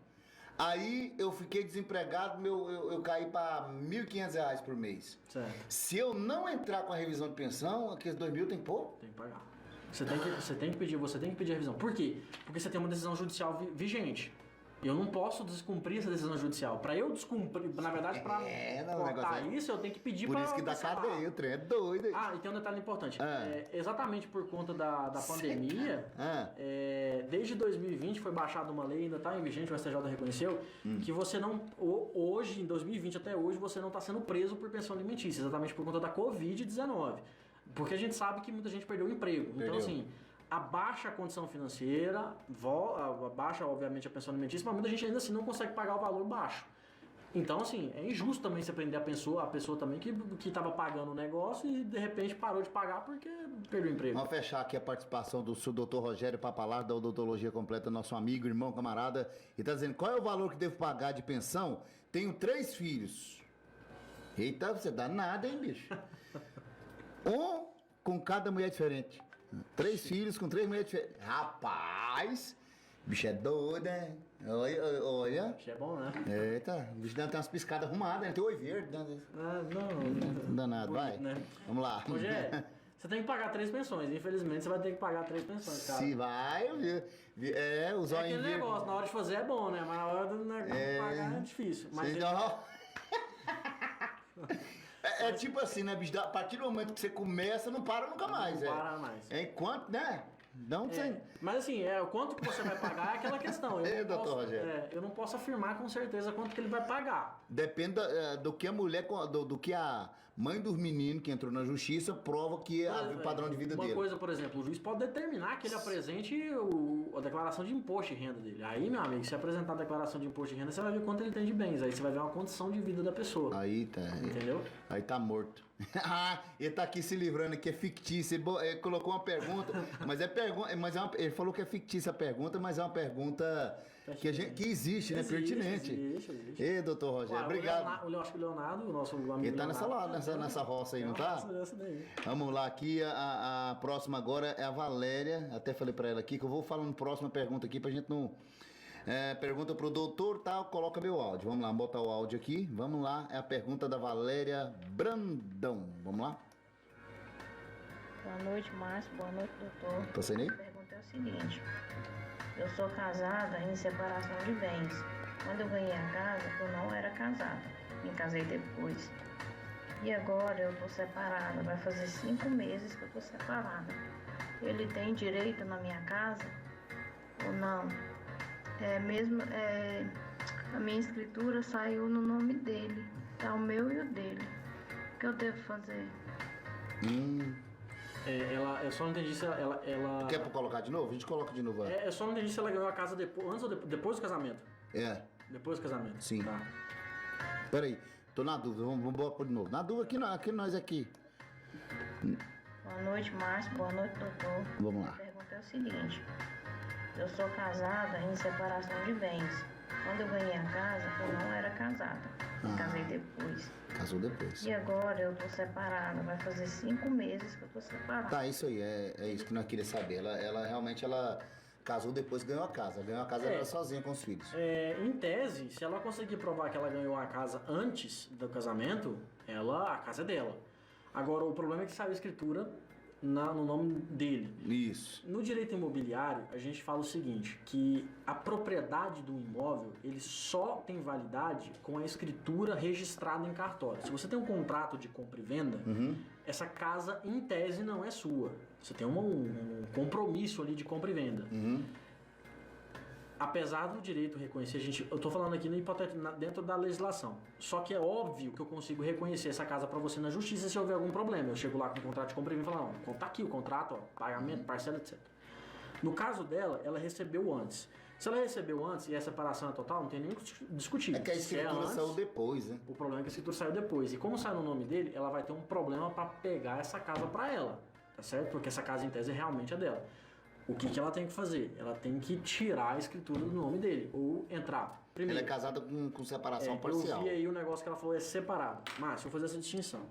Aí eu fiquei desempregado, eu caí para R$1.500 por mês. Certo. Se eu não entrar com a revisão de pensão, aqueles 2 mil tem que pôr? Tem que pagar. Você tem que pedir a revisão. Por quê? Porque você tem uma decisão judicial vigente. Eu não posso descumprir essa decisão judicial. Para eu descumprir, na verdade, para cortar isso, eu tenho que pedir para... Por isso que dá cadeia, o trem é doido. E tem um detalhe importante. Exatamente por conta da pandemia, desde 2020 foi baixada uma lei, ainda está em vigente, o STJ reconheceu, que você não... Hoje, em 2020 até hoje, você não está sendo preso por pensão alimentícia, exatamente por conta da Covid-19. Porque a gente sabe que muita gente perdeu o emprego. Então, assim... Abaixa a condição financeira, abaixa, obviamente, a pensão alimentícia, mas muita gente ainda assim não consegue pagar o valor baixo. Então, assim, é injusto também você prender a pessoa também que estava pagando o negócio e, de repente, parou de pagar porque perdeu o emprego. Vamos fechar aqui a participação do Dr. Rogério Papalar, da Odontologia Completa, nosso amigo, irmão, camarada. E está dizendo, qual é o valor que devo pagar de pensão? Tenho 3 filhos. Eita, você dá nada, hein, bicho? Um com cada mulher diferente. 3 filhos com 3 mulheres diferentes. Rapaz, bicho é doido, né? Olha. Bicho é bom, né? Eita, o bicho tem umas piscadas arrumadas, né? Tem oi verde. Né? Não. Danado, vai. Né? Vamos lá. Rogério, Você tem que pagar 3 pensões. Infelizmente, você vai ter que pagar 3 pensões, cara. Se vai, o zóio aquele negócio, na hora de fazer é bom, né? Mas na hora de pagar é difícil. Mas é tipo assim, né, bicho? A partir do momento que você começa, não para nunca mais. Não para mais. Enquanto, né? Não sei. Mas assim, o quanto que você vai pagar é aquela questão. Doutor Rogério. Eu não posso afirmar com certeza quanto que ele vai pagar. Depende do que a mulher, do que a mãe dos meninos que entrou na justiça prova que é o padrão de vida dele. Uma coisa, por exemplo, o juiz pode determinar que ele apresente a declaração de imposto de renda dele. Aí, meu amigo, se apresentar a declaração de imposto de renda, você vai ver quanto ele tem de bens. Aí você vai ver uma condição de vida da pessoa. Aí tá. Entendeu? Aí tá morto. Ele tá aqui se livrando, que é fictício. Ele colocou uma pergunta, mas é pergunta. Ele falou que é fictícia a pergunta, mas é uma pergunta que existe, né? Pertinente. Existe. Ei, doutor Rogério, obrigado. Acho que o Leonardo, o nosso amigo. Ele tá nessa roça aí, não tá? Vamos lá, aqui a próxima agora é a Valéria. Até falei pra ela aqui que eu vou falando próxima pergunta aqui pra gente não. Pergunta pro doutor, tá? Coloca meu áudio. Vamos lá, botar o áudio aqui. Vamos lá, é a pergunta da Valéria Brandão. Vamos lá? Boa noite, Márcio. Boa noite, doutor. Tá sendo aí? A pergunta é o seguinte. Eu sou casada em separação de bens. Quando eu ganhei a casa, eu não era casada. Me casei depois. E agora eu tô separada. Vai fazer 5 meses que eu tô separada. Ele tem direito na minha casa ou não? A minha escritura saiu no nome dele. Tá o meu e o dele. O que eu devo fazer? Eu só não entendi se ela... Quer colocar de novo? A gente coloca de novo. Eu só não entendi se ela ganhou a casa antes ou depois do casamento. Depois do casamento. Sim. Tá. Peraí, tô na dúvida. Vamos botar de novo. Na dúvida aqui nós aqui. Boa noite, Márcio. Boa noite, doutor. Vamos lá. A pergunta é o seguinte. Eu sou casada em separação de bens. Quando eu ganhei a casa, eu não era casada. Me casei depois. Casou depois. E agora eu tô separada. Vai fazer 5 meses que eu tô separada. Tá, isso aí. É isso que nós queríamos saber. Ela realmente casou depois que ganhou a casa. Ganhou a casa ela era sozinha com os filhos. Em tese, se ela conseguir provar que ela ganhou a casa antes do casamento, a casa é dela. Agora, o problema é que saiu a escritura no nome dele. Isso. No direito imobiliário, a gente fala o seguinte, que a propriedade do imóvel, ele só tem validade com a escritura registrada em cartório. Se você tem um contrato de compra e venda, essa casa, em tese, não é sua. Você tem um compromisso ali de compra e venda. Apesar do direito reconhecer, eu tô falando aqui dentro da legislação. Só que é óbvio que eu consigo reconhecer essa casa para você na justiça se houver algum problema. Eu chego lá com o contrato de compra e venda e falo, não, tá aqui o contrato, pagamento, parcela, etc. No caso dela, ela recebeu antes. Se ela recebeu antes e a separação é total, não tem nem o que discutir. É que a escritura saiu depois, né? O problema é que a escritura saiu depois. E como sai no nome dele, ela vai ter um problema para pegar essa casa para ela. Tá certo? Porque essa casa, em tese, realmente é dela. O que ela tem que fazer? Ela tem que tirar a escritura do nome dele, ou entrar. Primeiro, ela é casada com separação parcial. Eu vi aí o negócio que ela falou, é separado. Mas, deixa eu fazer essa distinção.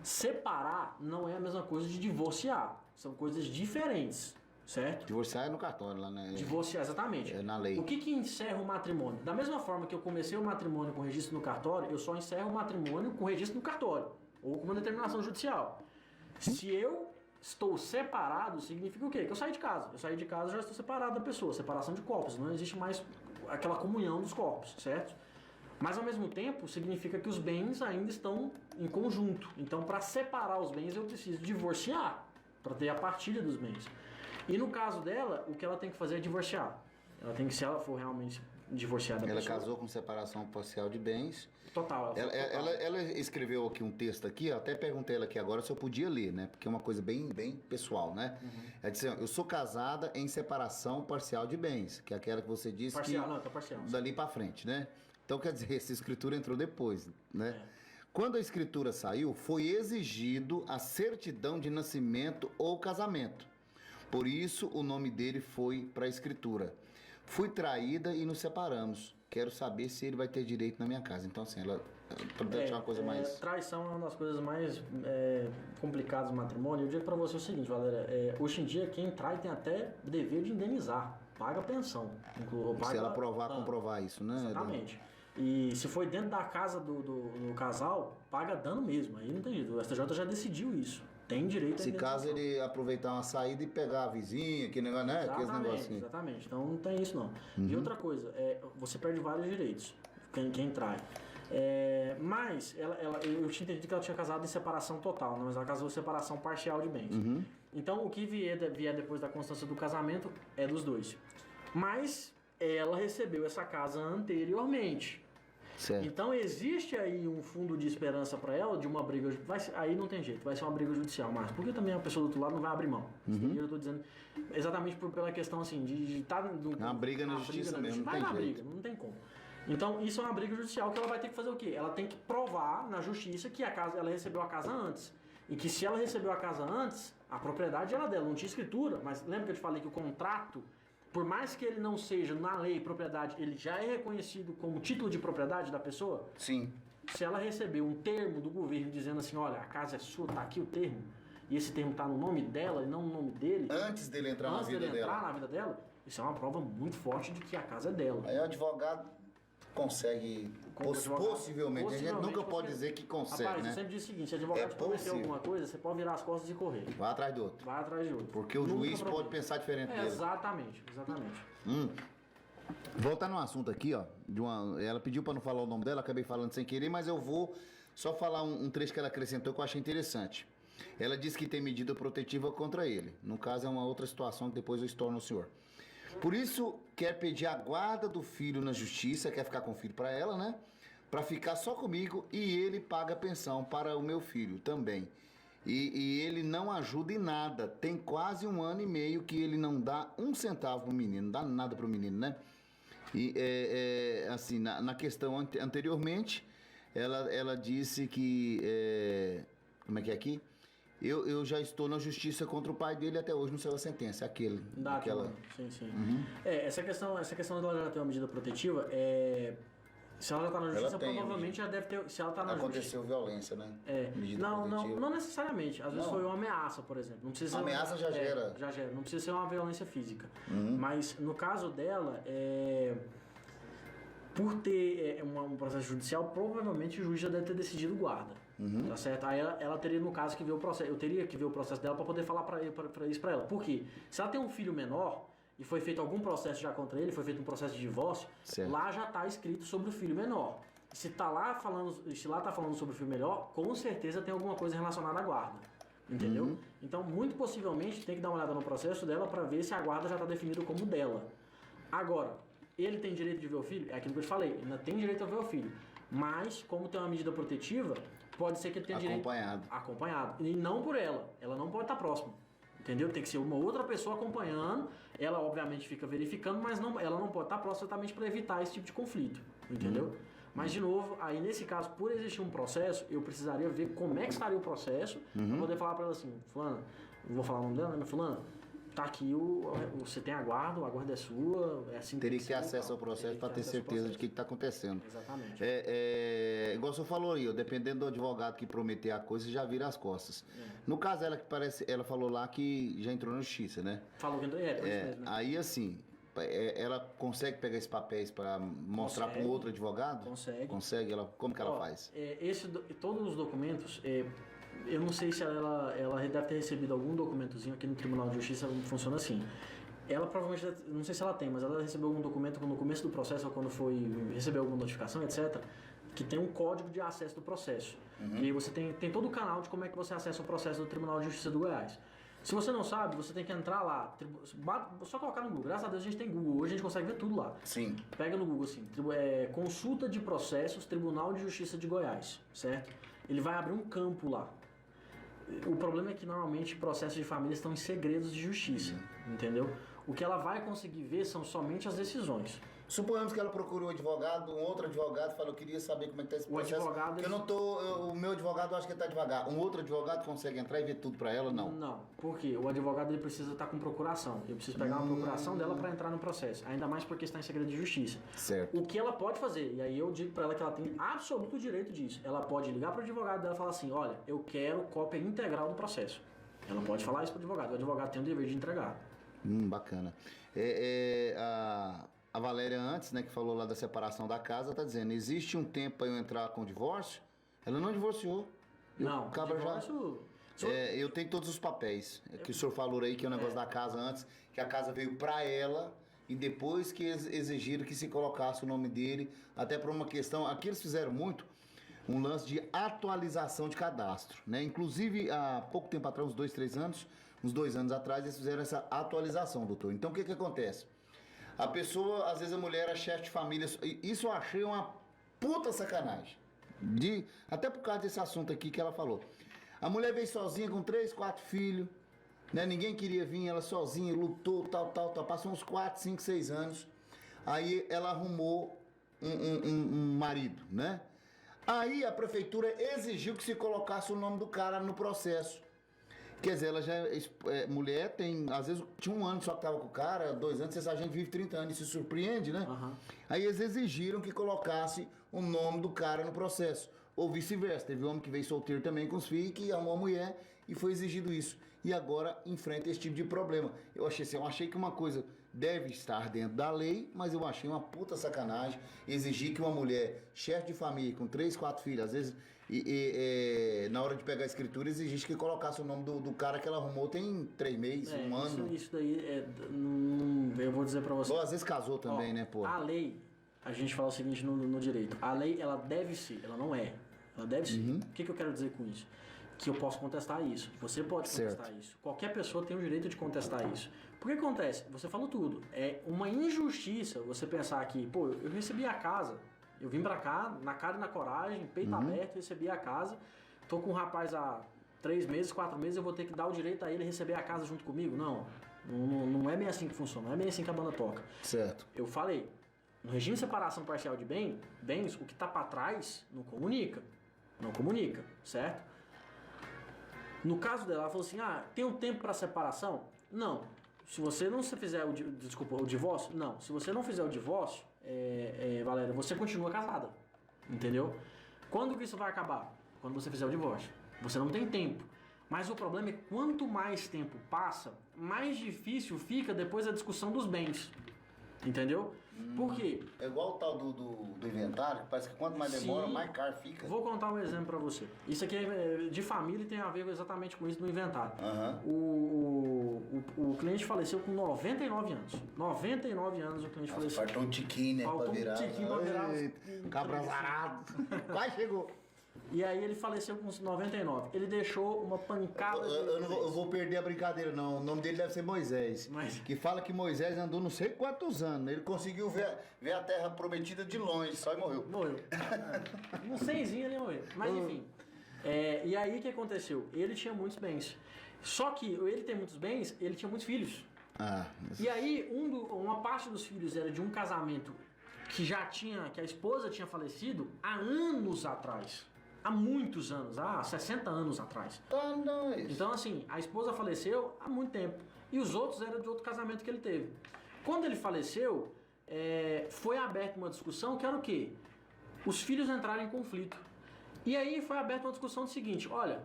Separar não é a mesma coisa de divorciar. São coisas diferentes, certo? Divorciar é no cartório lá, né? Divorciar, exatamente. É na lei. O que encerra o matrimônio? Da mesma forma que eu comecei o matrimônio com registro no cartório, eu só encerro o matrimônio com registro no cartório, ou com uma determinação judicial. Se eu estou separado, significa o quê? Que eu saí de casa. Eu saí de casa, já estou separado da pessoa. Separação de corpos. Não existe mais aquela comunhão dos corpos, certo? Mas, ao mesmo tempo, significa que os bens ainda estão em conjunto. Então, para separar os bens, eu preciso divorciar, para ter a partilha dos bens. E, no caso dela, o que ela tem que fazer é divorciar. Ela tem que, se ela for realmente divorciada da pessoa... Ela casou com separação parcial de bens. Total. Ela escreveu aqui um texto aqui, eu até perguntei ela aqui agora se eu podia ler, né? Porque é uma coisa bem pessoal, né? Ela disse, eu sou casada em separação parcial de bens, que é aquela que você disse parcial, não, tá parcial. Dali pra frente, né? Então, quer dizer, essa escritura entrou depois, né? Quando a escritura saiu, foi exigido a certidão de nascimento ou casamento. Por isso, o nome dele foi para a escritura. Fui traída e nos separamos. Quero saber se ele vai ter direito na minha casa. Então, assim, ela é uma coisa mais... Traição é uma das coisas mais complicadas do matrimônio. Eu digo pra você o seguinte, Valéria. Hoje em dia, quem trai tem até dever de indenizar. Paga pensão. Se ela comprovar isso, né? Exatamente. E se foi dentro da casa do casal, paga dano mesmo. Aí não tem jeito. O STJ já decidiu isso. Tem direito a Se indenização. caso ele aproveitar uma saída e pegar a vizinha, que negócio, né? Aqueles negocinhos. Exatamente, então não tem isso não. E outra coisa, você perde vários direitos, quem trai. Mas eu tinha entendido que ela tinha casado em separação total, né? Mas ela casou em separação parcial de bens. Então o que vier depois da constância do casamento é dos dois. Mas ela recebeu essa casa anteriormente. Certo. Então existe aí um fundo de esperança para ela de uma briga. Aí não tem jeito, vai ser uma briga judicial, mas porque também a pessoa do outro lado não vai abrir mão. Eu estou dizendo exatamente pela questão assim de estar uma briga na justiça mesmo, não vai tem na jeito. briga, não tem como. Então isso é uma briga judicial que ela vai ter que fazer o quê? Ela tem que provar na justiça que ela recebeu a casa antes. E que se ela recebeu a casa antes, a propriedade era dela, não tinha escritura, mas lembra que eu te falei que o contrato, por mais que ele não seja na lei propriedade, ele já é reconhecido como título de propriedade da pessoa? Sim. Se ela recebeu um termo do governo dizendo assim, olha, a casa é sua, tá aqui o termo, e esse termo tá no nome dela e não no nome dele. Antes dele entrar na vida dela. Isso é uma prova muito forte de que a casa é dela. Aí o advogado consegue, possivelmente. A gente nunca pode dizer que consegue, rapaz, né? eu sempre digo o seguinte, se o advogado te prometer alguma coisa, você pode virar as costas e correr. Vai atrás do outro. Vai atrás de outro. Porque o juiz pode pensar diferente dele. Exatamente. Voltando no assunto aqui, ó. Ela pediu pra não falar o nome dela, acabei falando sem querer, mas eu vou só falar um trecho que ela acrescentou que eu achei interessante. Ela disse que tem medida protetiva contra ele. No caso, é uma outra situação que depois eu estorno o senhor. Por isso, quer pedir a guarda do filho na justiça, quer ficar com o filho para ela, né? Para ficar só comigo e ele paga pensão para o meu filho também. E ele não ajuda em nada. Tem quase 1 ano e meio que ele não dá 1 centavo pro menino, não dá nada pro menino, né? E assim, na questão anteriormente, ela disse que... como é que é aqui? Eu já estou na justiça contra o pai dele até hoje não saiu a sentença, aquele. Sim. Essa questão dela já ter uma medida protetiva, se ela já está na justiça, provavelmente já deve ter. Se ela tá na Aconteceu violência, né? Não necessariamente. Às vezes foi uma ameaça, por exemplo. Não precisa ser ameaça já gera. Já gera. Não precisa ser uma violência física. Mas no caso dela, por ter um processo judicial, provavelmente o juiz já deve ter decidido guarda. Tá certo? Aí ela teria, no caso, que ver o processo. Eu teria que ver o processo dela para poder falar isso para ela. Por quê? Se ela tem um filho menor e foi feito algum processo já contra ele, foi feito um processo de divórcio, certo. Lá já está escrito sobre o filho menor. Se lá tá falando sobre o filho menor, com certeza tem alguma coisa relacionada à guarda. Entendeu? Então, muito possivelmente, tem que dar uma olhada no processo dela para ver se a guarda já está definida como dela. Agora, ele tem direito de ver o filho? É aquilo que eu te falei, ainda tem direito a ver o filho. Mas, como tem uma medida protetiva, pode ser que ele tenha direito... Acompanhado. E não por ela. Ela não pode estar próxima. Entendeu? Tem que ser uma outra pessoa acompanhando. Ela, obviamente, fica verificando, mas ela não pode estar próxima exatamente para evitar esse tipo de conflito. Entendeu? Mas, de novo, aí nesse caso, por existir um processo, eu precisaria ver como é que estaria o processo para poder falar para ela assim, fulana, não vou falar o nome dela, né? Mas fulana, tá aqui, você tem a guarda é sua, é assim. Teria que ter acesso ao processo para ter certeza de o que está acontecendo. Exatamente. Igual você falou aí, dependendo do advogado que prometer a coisa, já vira as costas. No caso, ela falou lá que já entrou na justiça, né? Falou que entrou, mesmo, né? Aí, assim, ela consegue pegar esses papéis para mostrar para um outro advogado? Consegue. Como que ela faz? Todos os documentos... eu não sei se ela deve ter recebido algum documentozinho aqui no Tribunal de Justiça, funciona assim. Ela provavelmente, não sei se ela tem, mas ela recebeu algum documento no começo do processo ou quando recebeu alguma notificação, etc., que tem um código de acesso do processo. E aí você tem todo o canal de como é que você acessa o processo do Tribunal de Justiça do Goiás. Se você não sabe, você tem que entrar lá, só colocar no Google. Graças a Deus a gente tem Google, hoje a gente consegue ver tudo lá. Sim. Pega no Google assim, consulta de processos, Tribunal de Justiça de Goiás, certo? Ele vai abrir um campo lá. O problema é que normalmente processos de família estão em segredos de justiça, entendeu? O que ela vai conseguir ver são somente as decisões. Suponhamos que ela procurou um advogado, um outro advogado falou, eu queria saber como é que está esse processo. O meu advogado, eu acho que ele está devagar. Um outro advogado consegue entrar e ver tudo para ela, não? Não, porque o advogado ele precisa estar com procuração. Eu preciso pegar uma procuração dela para entrar no processo. Ainda mais porque está em segredo de justiça. Certo. O que ela pode fazer, e aí eu digo para ela que ela tem absoluto direito disso. Ela pode ligar para o advogado dela e falar assim, olha, eu quero cópia integral do processo. Ela pode falar isso para o advogado. O advogado tem o dever de entregar. Bacana. A Valéria antes, né, que falou lá da separação da casa, tá dizendo, existe um tempo para eu entrar com o divórcio? Ela não divorciou. Não, divórcio... Eu tenho todos os papéis. Que o senhor falou aí, que é o negócio da casa antes, que a casa veio pra ela e depois que exigiram que se colocasse o nome dele, até por uma questão. Aqui eles fizeram muito um lance de atualização de cadastro, né? Inclusive, há pouco tempo atrás, uns 2 anos atrás, eles fizeram essa atualização, doutor. Então, o que acontece? A pessoa, às vezes a mulher é chefe de família, isso eu achei uma puta sacanagem. Até por causa desse assunto aqui que ela falou. A mulher veio sozinha com 3, 4 filhos, né? Ninguém queria vir, ela sozinha, lutou, tal. Passou uns 4, 5, 6 anos. Aí ela arrumou um marido, né? Aí a prefeitura exigiu que se colocasse o nome do cara no processo. Quer dizer, ela já mulher tem, às vezes tinha 1 ano só que tava com o cara, 2 anos, essa gente vive 30 anos e se surpreende, né? Uhum. Aí eles exigiram que colocasse o nome do cara no processo. Ou vice-versa, teve homem que veio solteiro também com os filhos, que amou a mulher e foi exigido isso. E agora enfrenta esse tipo de problema. Eu achei que uma coisa deve estar dentro da lei, mas eu achei uma puta sacanagem exigir que uma mulher, chefe de família, com 3, 4 filhos, às vezes, na hora de pegar a escritura, exigisse que colocasse o nome do cara que ela arrumou tem 3 meses, 1 ano. Isso daí, eu vou dizer pra você. Ou às vezes casou também, né, pô? A lei, a gente fala o seguinte no direito, a lei, ela deve ser, ela não é. Ela deve ser. O que eu quero dizer com isso? Que eu posso contestar isso. Você pode contestar isso. Qualquer pessoa tem o direito de contestar isso. Por que acontece? Você falou tudo. É uma injustiça você pensar que, pô, eu recebi a casa, eu vim pra cá, na cara e na coragem, peito aberto, recebi a casa, tô com um rapaz há 3 meses, 4 meses, eu vou ter que dar o direito a ele receber a casa junto comigo? Não é bem assim que funciona, não é bem assim que a banda toca. Certo. Eu falei, no regime de separação parcial de bens, o que tá pra trás não comunica. Não comunica, certo? No caso dela, ela falou assim, tem um tempo para separação? Não. Se você não fizer o divórcio? Não. Se você não fizer o divórcio, Valéria, você continua casada. Entendeu? Quando que isso vai acabar? Quando você fizer o divórcio. Você não tem tempo. Mas o problema é que quanto mais tempo passa, mais difícil fica depois a discussão dos bens. Entendeu? Por quê? É igual o tal do inventário, que parece que quanto mais demora, mais caro fica. Vou contar um exemplo pra você. Isso aqui é de família e tem a ver exatamente com isso do inventário. O cliente faleceu com 99 anos. 99 anos o cliente faleceu. Faltou um tiquinho, né? Faltou pra virar. Um tiquinho pra virar. Cabra zarado. Quase chegou. E aí ele faleceu com 99. Ele deixou uma pancada. Eu vou perder a brincadeira, não. O nome dele deve ser Moisés. Que fala que Moisés andou não sei quantos anos. Ele conseguiu ver a terra prometida de longe, só e morreu. Morreu. Um 100zinho ele morreu. Mas enfim. E aí o que aconteceu? Ele tinha muitos bens. Só que ele tem muitos bens, ele tinha muitos filhos. E aí uma parte dos filhos era de um casamento que a esposa tinha falecido há anos atrás. Há muitos anos, há 60 anos atrás. Então, assim, a esposa faleceu há muito tempo. E os outros eram de outro casamento que ele teve. Quando ele faleceu, foi aberta uma discussão que era o quê? Os filhos entraram em conflito. E aí foi aberta uma discussão do seguinte, olha,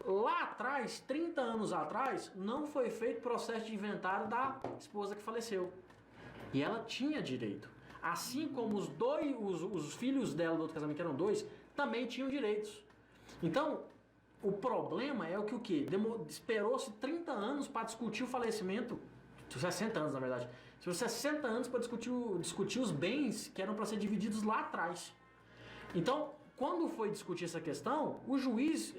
lá atrás, 30 anos atrás, não foi feito processo de inventário da esposa que faleceu. E ela tinha direito. Assim como os filhos dela do outro casamento, que eram 2, também tinham direitos. Então, o problema é o quê? Esperou-se 30 anos para discutir o falecimento, 60 anos na verdade, 60 anos para discutir os bens que eram para ser divididos lá atrás. Então, quando foi discutir essa questão, o juiz,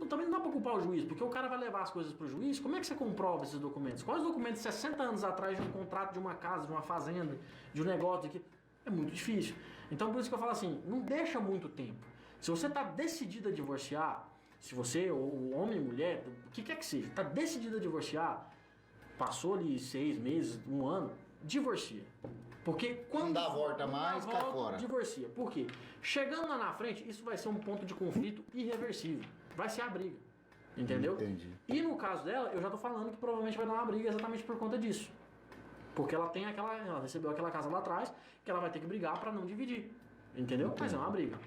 também não dá para culpar o juiz, porque o cara vai levar as coisas para o juiz, como é que você comprova esses documentos? Quais documentos 60 anos atrás de um contrato de uma casa, de uma fazenda, de um negócio aqui? É muito difícil. Então, por isso que eu falo assim, não deixa muito tempo. Se você está decidido a divorciar, se você, ou homem, mulher, o que quer que seja, está decidido a divorciar, passou ali 6 meses, 1 ano, divorcia. Porque quando... Não dá volta mais, cai fora. Divorcia. Por quê? Chegando lá na frente, isso vai ser um ponto de conflito irreversível. Vai ser a briga. Entendeu? Entendi. E no caso dela, eu já tô falando que provavelmente vai dar uma briga exatamente por conta disso. Porque ela recebeu aquela casa lá atrás, que ela vai ter que brigar para não dividir. Entendeu? Entendi. Mas é uma briga.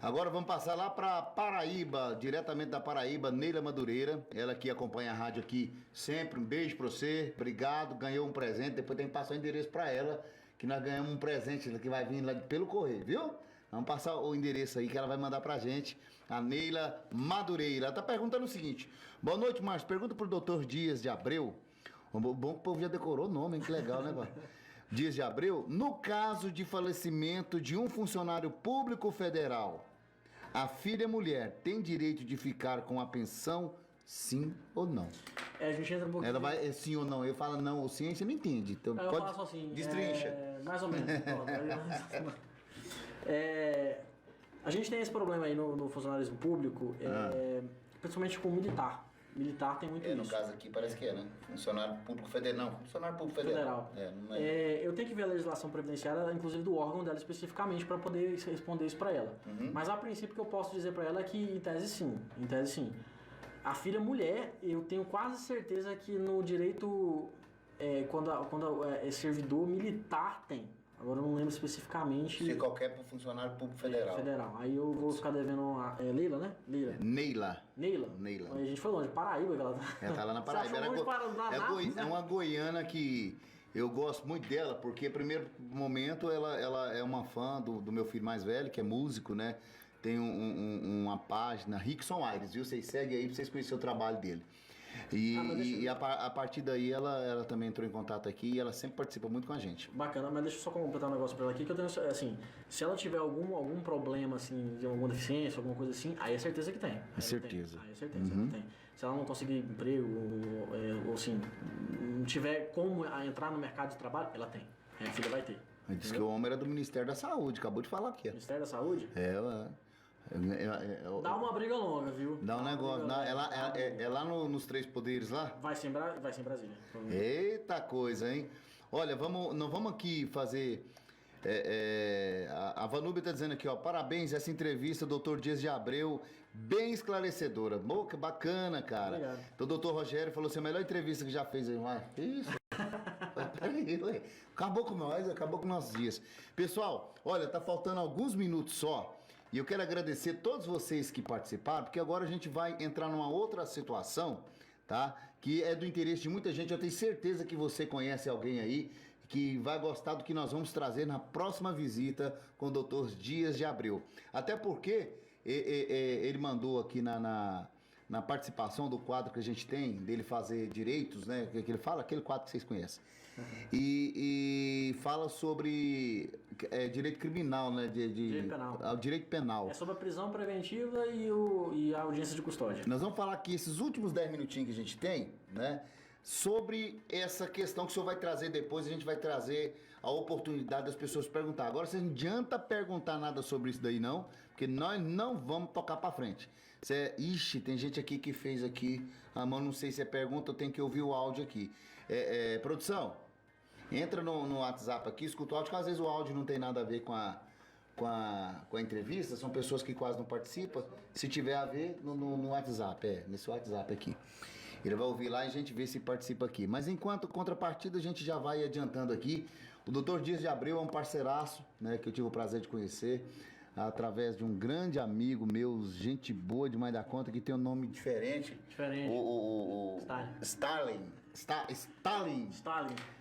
Agora vamos passar lá para Paraíba, diretamente da Paraíba, Neila Madureira. Ela que acompanha a rádio aqui sempre. Um beijo para você, obrigado. Ganhou um presente, depois tem que passar o endereço para ela, que nós ganhamos um presente que vai vir lá pelo correio, viu? Vamos passar o endereço aí que ela vai mandar pra gente. A Neila Madureira. Ela tá perguntando o seguinte. Boa noite, Márcio. Pergunta pro doutor Dias de Abreu. Bom que o povo já decorou o nome, hein? Que legal, né, mano? Dias de Abreu. No caso de falecimento de um funcionário público federal, a filha mulher tem direito de ficar com a pensão, sim ou não? A gente entra um pouquinho... Ela vai, sim ou não? Eu falo não ou sim, você não entende. Então, Eu pode... falo só assim... Destrincha. Mais ou menos. A gente tem esse problema aí no funcionalismo público, principalmente com o militar. Militar tem muito isso. No caso aqui parece que é, né? Funcionário público federal. Não, funcionário público federal. Eu tenho que ver a legislação previdenciária, inclusive do órgão dela especificamente, para poder responder isso para ela. Mas a princípio que eu posso dizer para ela é que em tese sim. A filha mulher, eu tenho quase certeza que no direito, quando é servidor militar tem. Agora eu não lembro especificamente. Se qualquer funcionário público federal. Aí eu vou ficar devendo a Leila, né? Neila. A gente foi longe, Paraíba que ela tá. Tá lá na Paraíba. É uma goiana que eu gosto muito dela, porque, primeiro momento, ela é uma fã do meu filho mais velho, que é músico, né? Tem uma página, Rickson Aires, viu? Vocês seguem aí pra vocês conhecerem o trabalho dele. E a partir daí ela também entrou em contato aqui e ela sempre participa muito com a gente. Bacana, mas deixa eu só completar um negócio pra ela aqui, que eu tenho, assim, se ela tiver algum problema, assim, de alguma deficiência, alguma coisa assim, aí é certeza que tem. Aí é certeza que tem. Se ela não conseguir emprego, ou assim, não tiver como entrar no mercado de trabalho, ela tem. A filha vai ter. Diz que o homem era do Ministério da Saúde, acabou de falar aqui. Ministério da Saúde? Dá uma briga longa, viu? Dá um negócio. É lá nos Três Poderes lá? Vai ser em Brasília. Eita coisa, hein? Olha, nós vamos aqui fazer... a Vanúbia está dizendo aqui, ó, parabéns, essa entrevista, doutor Dias de Abreu, bem esclarecedora. Boca, bacana, cara. Obrigado. Então o doutor Rogério falou assim, a melhor entrevista que já fez aí. Isso. Peraí, acabou com nossos dias. Pessoal, olha, tá faltando alguns minutos só. E eu quero agradecer a todos vocês que participaram, porque agora a gente vai entrar numa outra situação, tá? Que é do interesse de muita gente. Eu tenho certeza que você conhece alguém aí que vai gostar do que nós vamos trazer na próxima visita com o Dr. Dias de Abreu. Até porque ele mandou aqui na participação do quadro que a gente tem, dele fazer direitos, né? Que ele fala, aquele quadro que vocês conhecem. E fala sobre direito criminal, né? Direito penal. Direito penal. É sobre a prisão preventiva e a audiência de custódia. Nós vamos falar aqui, esses últimos 10 minutinhos que a gente tem, né? Sobre essa questão que o senhor vai trazer depois, a gente vai trazer a oportunidade das pessoas perguntar. Agora, você não adianta perguntar nada sobre isso daí, não, porque nós não vamos tocar pra frente. Ixi, tem gente aqui que fez aqui, a mão, não sei se é pergunta, eu tenho que ouvir o áudio aqui. Produção, entra no WhatsApp aqui, escuta o áudio, porque às vezes o áudio não tem nada a ver com a entrevista, são pessoas que quase não participam. Se tiver a ver, no WhatsApp, nesse WhatsApp aqui. Ele vai ouvir lá e a gente vê se participa aqui. Mas enquanto contrapartida, a gente já vai adiantando aqui. O Dr. Dias de Abreu é um parceiraço, né, que eu tive o prazer de conhecer através de um grande amigo meu, gente boa demais da conta, que tem um nome diferente. O Stalin.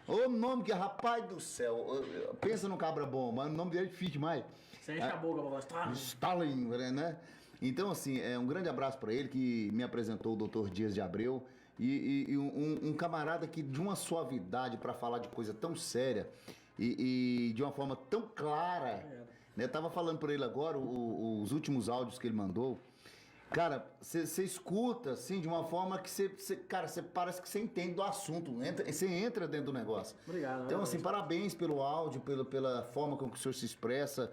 O nome que, rapaz do céu, pensa no cabra bom, mas o nome dele é difícil demais. Você enche a boca pra falar Stalin, né? Então, assim, um grande abraço para ele, que me apresentou o Dr. Dias de Abreu. E um camarada que de uma suavidade para falar de coisa tão séria e de uma forma tão clara. Né? Eu tava falando por ele agora, os últimos áudios que ele mandou. Cara, você escuta, assim, de uma forma que você parece que você entende do assunto. Você entra dentro do negócio. Obrigado. Então, assim, parabéns pelo áudio, pela forma com que o senhor se expressa.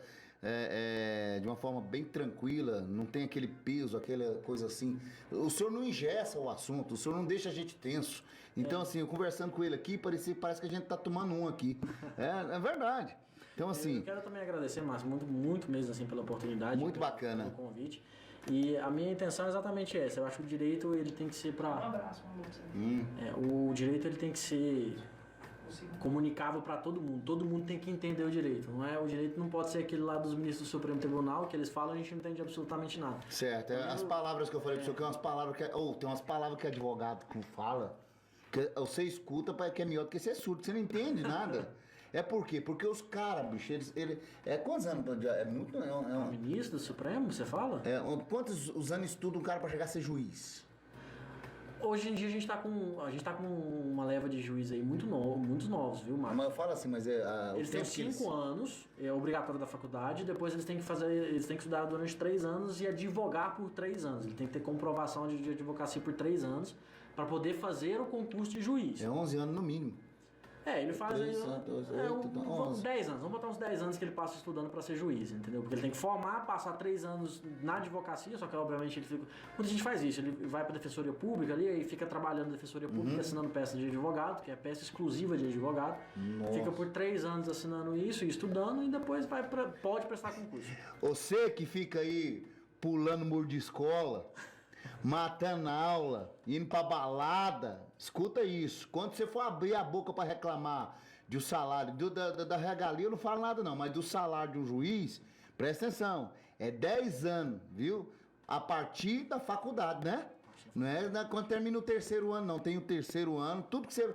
De uma forma bem tranquila, não tem aquele peso, aquela coisa assim. O senhor não engessa o assunto, o senhor não deixa a gente tenso. Então, assim, eu conversando com ele aqui, parece que a gente tá tomando um aqui. É verdade. Então, assim... Eu quero também agradecer, Márcio, muito mesmo, assim, pela oportunidade. Muito bacana. Pelo convite. E a minha intenção é exatamente essa. Eu acho que o direito, ele tem que ser para... Um abraço, o direito, ele tem que ser comunicável para todo mundo. Todo mundo tem que entender o direito. O direito não pode ser aquele lá dos ministros do Supremo Tribunal, que eles falam e a gente não entende absolutamente nada. Certo. As palavras que eu falei pro senhor, que é umas palavras que... tem umas palavras que advogado fala, que você escuta, que é melhor do que você é surdo, você não entende nada. É por quê? Porque os caras, bicho, eles quantos anos? É muito. Ministro do Supremo, você fala? Quantos os anos estuda um cara pra chegar a ser juiz? Hoje em dia a gente tá com uma leva de juízes aí muitos novos, viu, Marcos? Mas eu falo assim, mas eles têm 5 anos, é obrigatório da faculdade, depois eles têm que estudar durante 3 anos e advogar por 3 anos. Ele tem que ter comprovação de advocacia por 3 anos para poder fazer o concurso de juiz. É 11 anos no mínimo. Ele faz aí 10 anos, vamos botar uns 10 anos que ele passa estudando para ser juiz, entendeu? Porque ele tem que formar, passar 3 anos na advocacia, só que obviamente ele fica... Muita gente faz isso, ele vai para a defensoria pública ali, aí fica trabalhando na defensoria pública, assinando peça de advogado, que é peça exclusiva de advogado. Nossa. Fica por 3 anos assinando isso e estudando e depois pode prestar concurso. Você que fica aí pulando muro de escola, matando aula, indo pra balada, escuta isso. Quando você for abrir a boca pra reclamar do salário, da regalia, eu não falo nada não, mas do salário de um juiz, presta atenção, é 10 anos, viu? A partir da faculdade, né? Não é quando termina o terceiro ano, não. Tem o terceiro ano, tudo que você...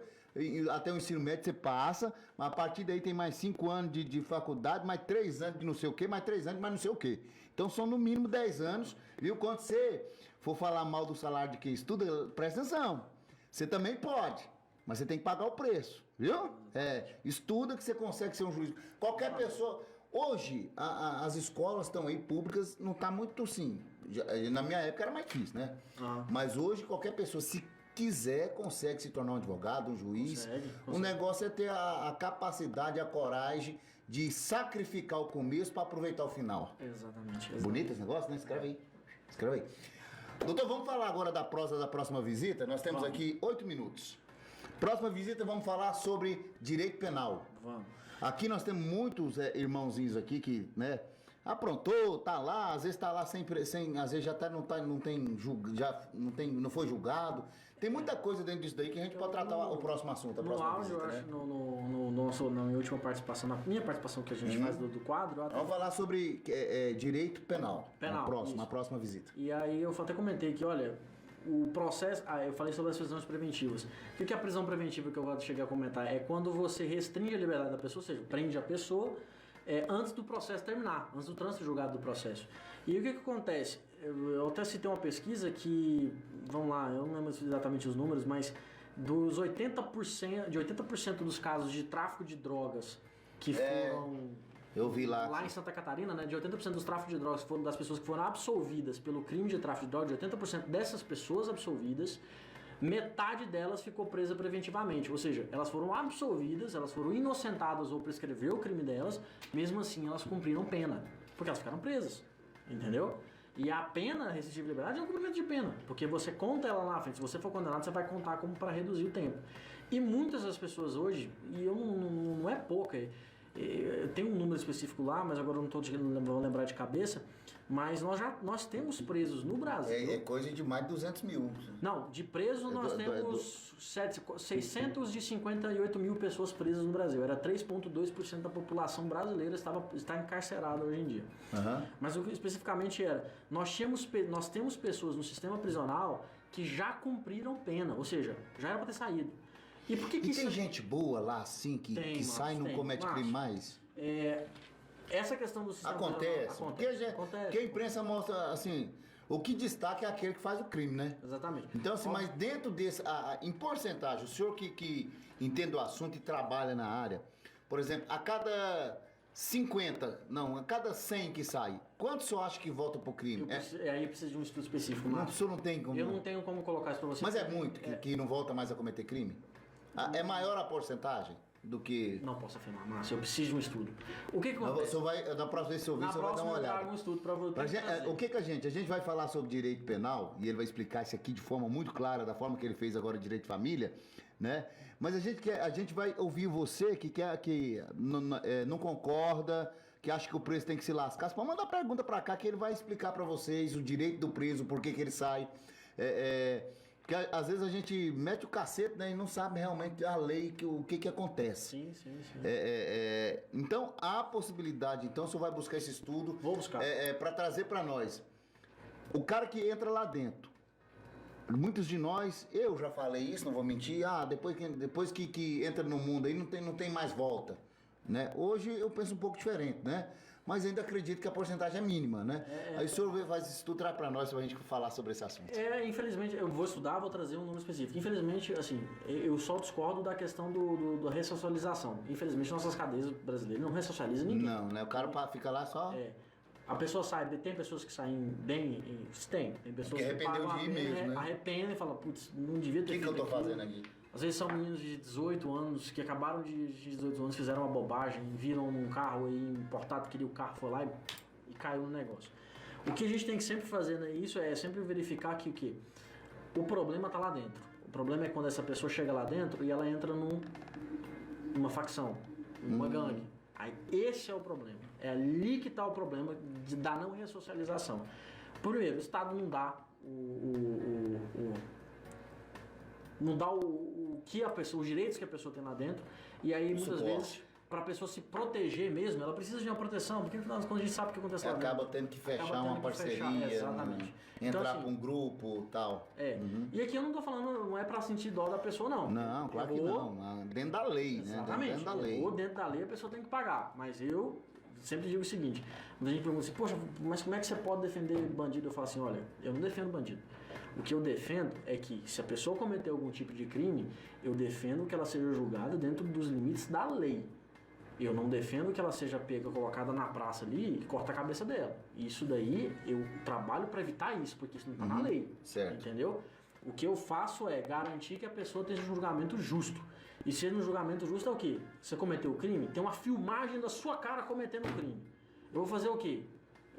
Até o ensino médio você passa, mas a partir daí tem mais 5 anos de faculdade, mais 3 anos de não sei o quê, mais 3 anos de mais não sei o quê. Então são no mínimo 10 anos, viu? Quando você for falar mal do salário de quem estuda, presta atenção. Você também pode, mas você tem que pagar o preço, viu? Estuda que você consegue ser um juiz. Qualquer pessoa... Hoje, as escolas estão aí públicas, não está muito assim. Na minha época era mais difícil, né? Mas hoje, qualquer pessoa, se quiser, consegue se tornar um advogado, um juiz. Consegue. O negócio é ter a capacidade, a coragem de sacrificar o começo para aproveitar o final. Exatamente. Bonito esse negócio, né? Escreve aí. Doutor, vamos falar agora da prosa da próxima visita? Nós temos aqui 8 minutos. Próxima visita, vamos falar sobre direito penal. Vamos. Aqui nós temos muitos irmãozinhos aqui que, né, aprontou, tá lá, às vezes tá lá sem às vezes já tá, não foi julgado. Tem muita coisa dentro disso daí que a gente pode tratar o próximo assunto, a próxima áudio, visita, eu né? acho, na minha última participação, na minha participação que a gente faz do quadro... Vamos falar sobre direito penal, a próxima visita. E aí eu até comentei que, olha, o processo... eu falei sobre as prisões preventivas. O que é a prisão preventiva que eu vou chegar a comentar? É quando você restringe a liberdade da pessoa, ou seja, prende a pessoa antes do processo terminar, antes do trânsito julgado do processo. E o que acontece? Eu até citei uma pesquisa que, vamos lá, eu não lembro exatamente os números, mas dos 80% dos casos de tráfico de drogas que foram... Eu vi lá em Santa Catarina, né, de 80% dos tráficos de drogas das pessoas que foram absolvidas pelo crime de tráfico de drogas, de 80% dessas pessoas absolvidas, metade delas ficou presa preventivamente. Ou seja, elas foram absolvidas, elas foram inocentadas ou prescreveu o crime delas, mesmo assim elas cumpriram pena, porque elas ficaram presas, entendeu? E a pena restritiva de liberdade é um cumprimento de pena, porque você conta ela lá na frente. Se você for condenado, você vai contar como para reduzir o tempo. E muitas das pessoas hoje, e eu não é pouca, tem um número específico lá, mas agora eu não vou lembrar de cabeça, mas nós temos presos no Brasil... É coisa de mais de 200 mil. Não, de presos nós temos 658 mil pessoas presas no Brasil. Era 3,2% da população brasileira está encarcerada hoje em dia. Mas o que especificamente era, nós temos pessoas no sistema prisional que já cumpriram pena, ou seja, já era para ter saído. E por que tem gente boa lá, assim, que sai e não comete crime mais? Essa questão do sistema acontece. Porque a imprensa mostra, assim, o que destaca é aquele que faz o crime, né? Exatamente. Então, assim, mas dentro desse, em porcentagem, o senhor que entende o assunto e trabalha na área, por exemplo, a cada 100 que sai, quantos o senhor acha que volta pro crime? Aí precisa de um estudo específico. O senhor não tem como... Eu não tenho como colocar isso pra você. Mas é muito que não volta mais a cometer crime? É maior a porcentagem do que... Não posso afirmar, Márcio. Eu preciso de um estudo. O que acontece? Na próxima vez que você ouvir, você vai dar uma olhada. Eu trago um estudo para você. O que a gente vai falar sobre direito penal, e ele vai explicar isso aqui de forma muito clara, da forma que ele fez agora direito de família, né? Mas a gente vai ouvir você que não concorda, que acha que o preso tem que se lascar. Você pode mandar pergunta para cá que ele vai explicar para vocês o direito do preso, por que ele sai. Porque às vezes a gente mete o cacete, né, e não sabe realmente a lei, o que acontece. Sim. Então, há possibilidade. Então, o senhor vai buscar esse estudo. Vou buscar. Para trazer para nós. O cara que entra lá dentro. Muitos de nós, eu já falei isso, não vou mentir. Depois que entra no mundo aí, não tem mais volta. né? Hoje eu penso um pouco diferente, né? Mas ainda acredito que a porcentagem é mínima, né? Aí o senhor faz estudo para nós, pra gente falar sobre esse assunto. Infelizmente, eu vou estudar, vou trazer um número específico. Infelizmente, assim, eu só discordo da questão da ressocialização. Infelizmente, nossas cadeias brasileiras não ressocializam ninguém. Não, né? O cara fica lá só... A pessoa sai, tem pessoas que saem bem, tem pessoas que arrependeu de ir mesmo, né? Arrependem e falam, putz, não devia ter feito O que eu tô aquilo. fazendo aqui? Às vezes são meninos de 18 anos que acabaram de 18 anos, fizeram uma bobagem, viram num carro aí importado, queria o carro, foi lá e caiu no negócio. O que a gente tem que sempre fazer nisso é sempre verificar que o quê? O problema tá lá dentro. O problema é quando essa pessoa chega lá dentro e ela entra numa facção, numa gangue. Aí esse é o problema. É ali que está o problema da não ressocialização. Primeiro, o Estado não dá o que a pessoa, os direitos que a pessoa tem lá dentro. E aí muitas vezes, para a pessoa se proteger mesmo, ela precisa de uma proteção, porque afinal quando a gente sabe o que acontece lá dentro, acaba tendo que fechar uma parceria, exatamente. Entrar Então, assim, para um grupo e tal. E aqui eu não tô falando, não é para sentir dó da pessoa, não. Não, claro que não. Dentro da lei, exatamente, né? Dentro da lei. Ou dentro da lei a pessoa tem que pagar. Mas eu sempre digo o seguinte, quando a gente pergunta assim, poxa, mas como é que você pode defender bandido? Eu falo assim, olha, eu não defendo bandido. O que eu defendo é que se a pessoa cometer algum tipo de crime, eu defendo que ela seja julgada dentro dos limites da lei. Eu não defendo que ela seja pega, colocada na praça ali e corta a cabeça dela. Isso daí, eu trabalho para evitar isso, porque isso não está na lei. Certo. Entendeu? O que eu faço é garantir que a pessoa tenha um julgamento justo. E ser um julgamento justo é o quê? Você cometeu o crime, tem uma filmagem da sua cara cometendo o crime. Eu vou fazer o quê?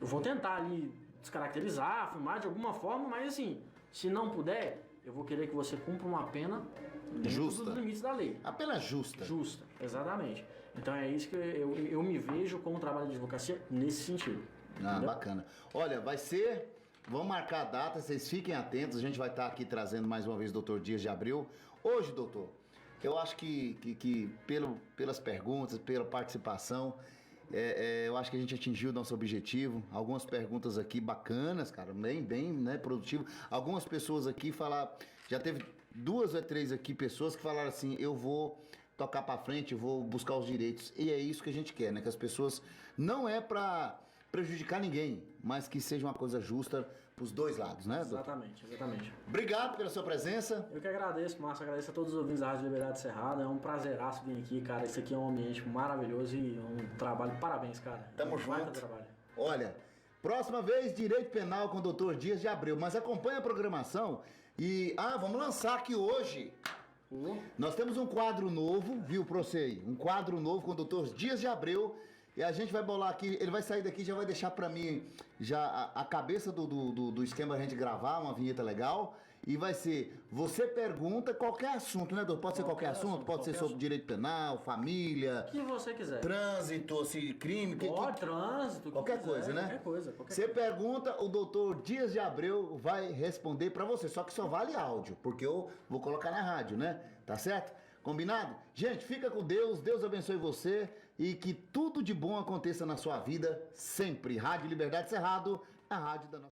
Eu vou tentar ali descaracterizar, filmar de alguma forma, mas assim, se não puder, eu vou querer que você cumpra uma pena justa dos limites da lei. A pena justa. Justa, exatamente. Então é isso que eu me vejo com o trabalho de advocacia nesse sentido. Bacana. Olha, vai ser... Vamos marcar a data, vocês fiquem atentos. A gente vai estar aqui trazendo mais uma vez o Dr. Dias de Abreu. Hoje, doutor, eu acho que pelas perguntas, pela participação, eu acho que a gente atingiu o nosso objetivo. Algumas perguntas aqui bacanas, cara, bem, né, produtivo. Algumas pessoas aqui falaram, já teve 2 ou 3 aqui pessoas que falaram assim, eu vou tocar pra frente, eu vou buscar os direitos. E é isso que a gente quer, né, que as pessoas, não é pra prejudicar ninguém, mas que seja uma coisa justa pros dois lados, né, doutor? Exatamente. Obrigado pela sua presença. Eu que agradeço, Márcio, agradeço a todos os ouvintes da Rádio Liberdade Cerrado. É um prazeraço vir aqui, cara. Isso aqui é um ambiente maravilhoso e um trabalho. Parabéns, cara. Tamo junto. Trabalho. Olha, próxima vez, Direito Penal com o Dr. Dias de Abreu. Mas acompanha a programação e... vamos lançar aqui hoje. Nós temos um quadro novo, viu, Procei? Um quadro novo com o Dr. Dias de Abreu. E a gente vai bolar aqui, ele vai sair daqui e já vai deixar pra mim já a cabeça do esquema a gente gravar, uma vinheta legal. E vai ser, você pergunta qualquer assunto, né, doutor? Pode ser qualquer assunto? Pode ser sobre direito penal, família... O que você quiser. Trânsito, assim, crime... Trânsito... Qualquer coisa, né? Qualquer coisa. Você pergunta, o doutor Dias de Abreu vai responder pra você. Só que só vale áudio, porque eu vou colocar na rádio, né? Tá certo? Combinado? Gente, fica com Deus, Deus abençoe você e que tudo de bom aconteça na sua vida sempre. Rádio Liberdade Cerrado, a rádio da nossa...